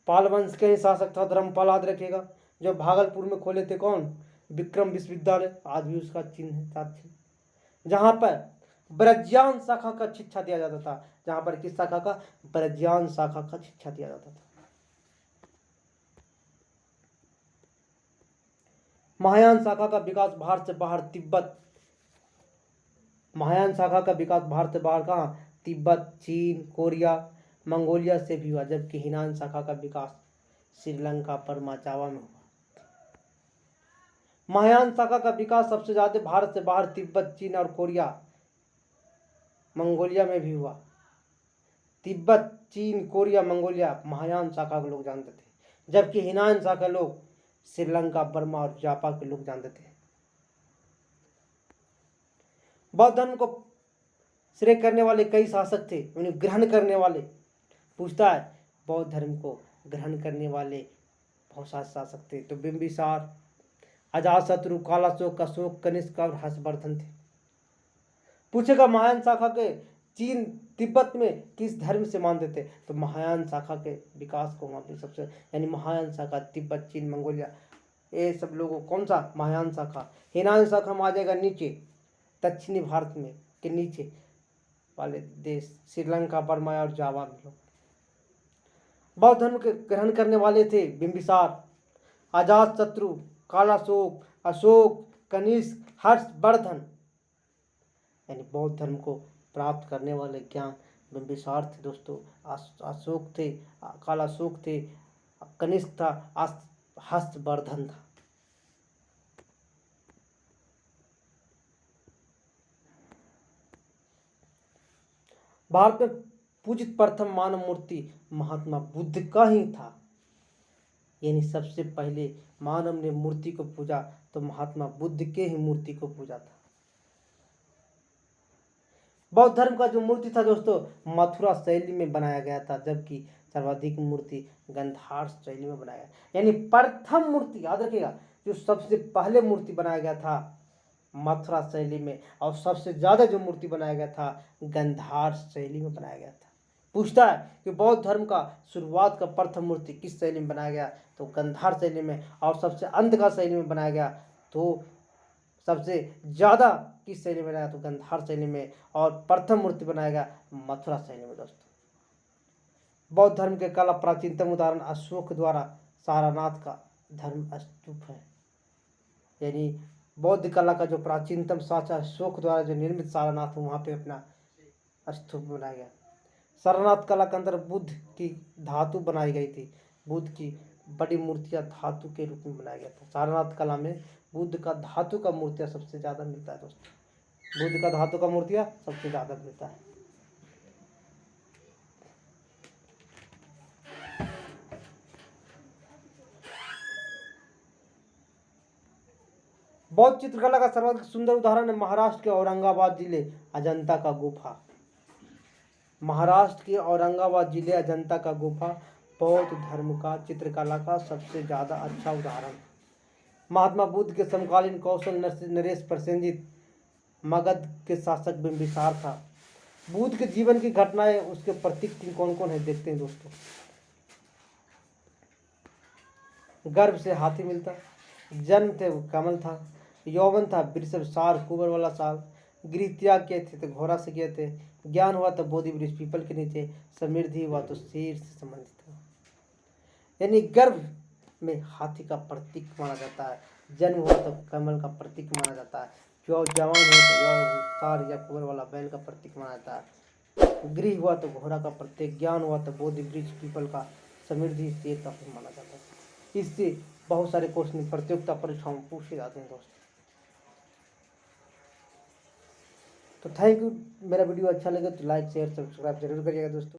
पाल वंश के ही शासक था धर्मपाल, याद रखिएगा। जो भागलपुर में खोले थे कौन, विक्रम विश्वविद्यालय, आज भी उसका चिन्ह है साथ, जहाँ पर ब्रजयान शाखा का शिक्षा दिया जाता था। जहाँ पर किस शाखा का, ब्रजयान शाखा का शिक्षा दिया जाता था। महायान शाखा का विकास भारत से बाहर तिब्बत, महायान शाखा का विकास भारत से बाहर कहाँ, तिब्बत, चीन, कोरिया, मंगोलिया से भी हुआ। जबकि हिनान शाखा का विकास श्रीलंका पर माचावा में हुआ। महायान शाखा का विकास सबसे ज्यादा भारत से बाहर तिब्बत, चीन और कोरिया मंगोलिया में भी हुआ। तिब्बत, चीन, कोरिया, मंगोलिया महायान शाखा के लोग जानते थे, जबकि हीनान शाखा लोग श्रीलंका, बर्मा और जापान के लोग जानते थे। बौद्ध धर्म को श्रेय करने वाले कई शासक थे, उन्हें ग्रहण करने वाले। पूछता है बौद्ध धर्म को ग्रहण करने वाले बहुत सारे शासक थे, तो बिंबिसार, अजातशत्रु, कालाशोक, अशोक, कनिष्क और हर्षवर्धन थे। पूछेगा महायान शाखा के चीन, तिब्बत में किस धर्म से मानते थे, तो महायान शाखा के विकास को वहाँ पे सबसे, यानी महायान शाखा, तिब्बत, चीन, मंगोलिया, ये सब लोगों, कौन सा महायान शाखा। हीनान शाखा में आ जाएगा नीचे, दक्षिणी भारत में के नीचे वाले देश, श्रीलंका, बर्मा और जावा में लोग। बौद्ध धर्म के ग्रहण करने वाले थे बिंबिसार, अजातशत्रु, कालाशोक, अशोक, कनिष्क, हर्षवर्धन। यानी बौद्ध धर्म को प्राप्त करने वाले ज्ञान बिंबिसार थे दोस्तों, अशोक थे, कालाशोक थे, कनिष्क था, हर्षवर्धन था। भारत में पूजित प्रथम मानव मूर्ति महात्मा बुद्ध का ही था। यानी सबसे पहले मानव ने मूर्ति को पूजा तो महात्मा बुद्ध के ही मूर्ति को पूजा था। बौद्ध धर्म का जो मूर्ति था दोस्तों, मथुरा शैली में बनाया गया था, जबकि सर्वाधिक मूर्ति गंधार शैली में बनाया गया। यानी प्रथम मूर्ति याद रखिएगा, जो सबसे पहले मूर्ति बनाया गया था मथुरा शैली में, और सबसे ज्यादा जो मूर्ति बनाया गया था गंधार शैली में बनाया गया था। पूछता है कि बौद्ध धर्म का शुरुआत का प्रथम मूर्ति किस शैली में बनाया गया, तो गंधार शैली में, और सबसे अंत का शैली में बनाया गया तो सबसे ज्यादा किस शैली में बनाया, तो गंधार शैली में, और प्रथम मूर्ति बनाया गया मथुरा शैली में दोस्तों। बौद्ध धर्म के कला प्राचीनतम उदाहरण अशोक द्वारा सारनाथ का धर्म स्तूप है। यानी बौद्ध कला का जो प्राचीनतम साक्ष्य अशोक द्वारा जो निर्मित सारनाथ, वहाँ पे अपना स्तूप बनाया गया। सारनाथ कला के अंदर बुद्ध की धातु बनाई गई थी, बुद्ध की बड़ी मूर्तियां धातु के रूप में बनाया गया था। सारनाथ कला में बुद्ध का धातु का मूर्तियां सबसे ज्यादा मिलता है दोस्तों, बुद्ध का धातु का मूर्तियां सबसे ज्यादा मिलता है। बौद्ध चित्रकला का सर्वाधिक सुंदर उदाहरण है महाराष्ट्र के औरंगाबाद जिले अजंता का गुफा। महाराष्ट्र के औरंगाबाद जिले अजंता का गुफा बौद्ध धर्म का चित्रकला का सबसे ज्यादा अच्छा उदाहरण। महात्मा बुद्ध के समकालीन कौशल नरेश प्रसेनजित मगध के शासक बिंबिसार था। बुद्ध के जीवन की घटनाएं, उसके प्रतीक कौन कौन है देखते हैं दोस्तों। गर्भ से हाथी मिलता, जन्म थे वो कमल था, यौवन था वृषभ सार कुबर वाला साल, गृह त्याग किए थे तो घोड़ा से किए थे, ज्ञान हुआ तो बोधि वृक्ष पीपल के नीचे, समृद्धि हुआ तो शेर से संबंधित हुआ। यानी गर्भ में हाथी का प्रतीक माना जाता है, जन्म हुआ तो कमल का प्रतीक माना जाता है, जो जवान हुआ तो सार या कुबर वाला बैल का प्रतीक माना जाता है, गृह हुआ तो घोड़ा का प्रतीक, ज्ञान हुआ तो बोधि वृक्ष पीपल का, समृद्धि शेर का माना जाता है। इससे बहुत सारे क्वेश्चन प्रतियोगिता परीक्षाओं में पूछे जाते हैं दोस्तों। तो थैंक यू। मेरा वीडियो अच्छा लगे तो लाइक शेयर सब्सक्राइब जरूर करिएगा दोस्तों।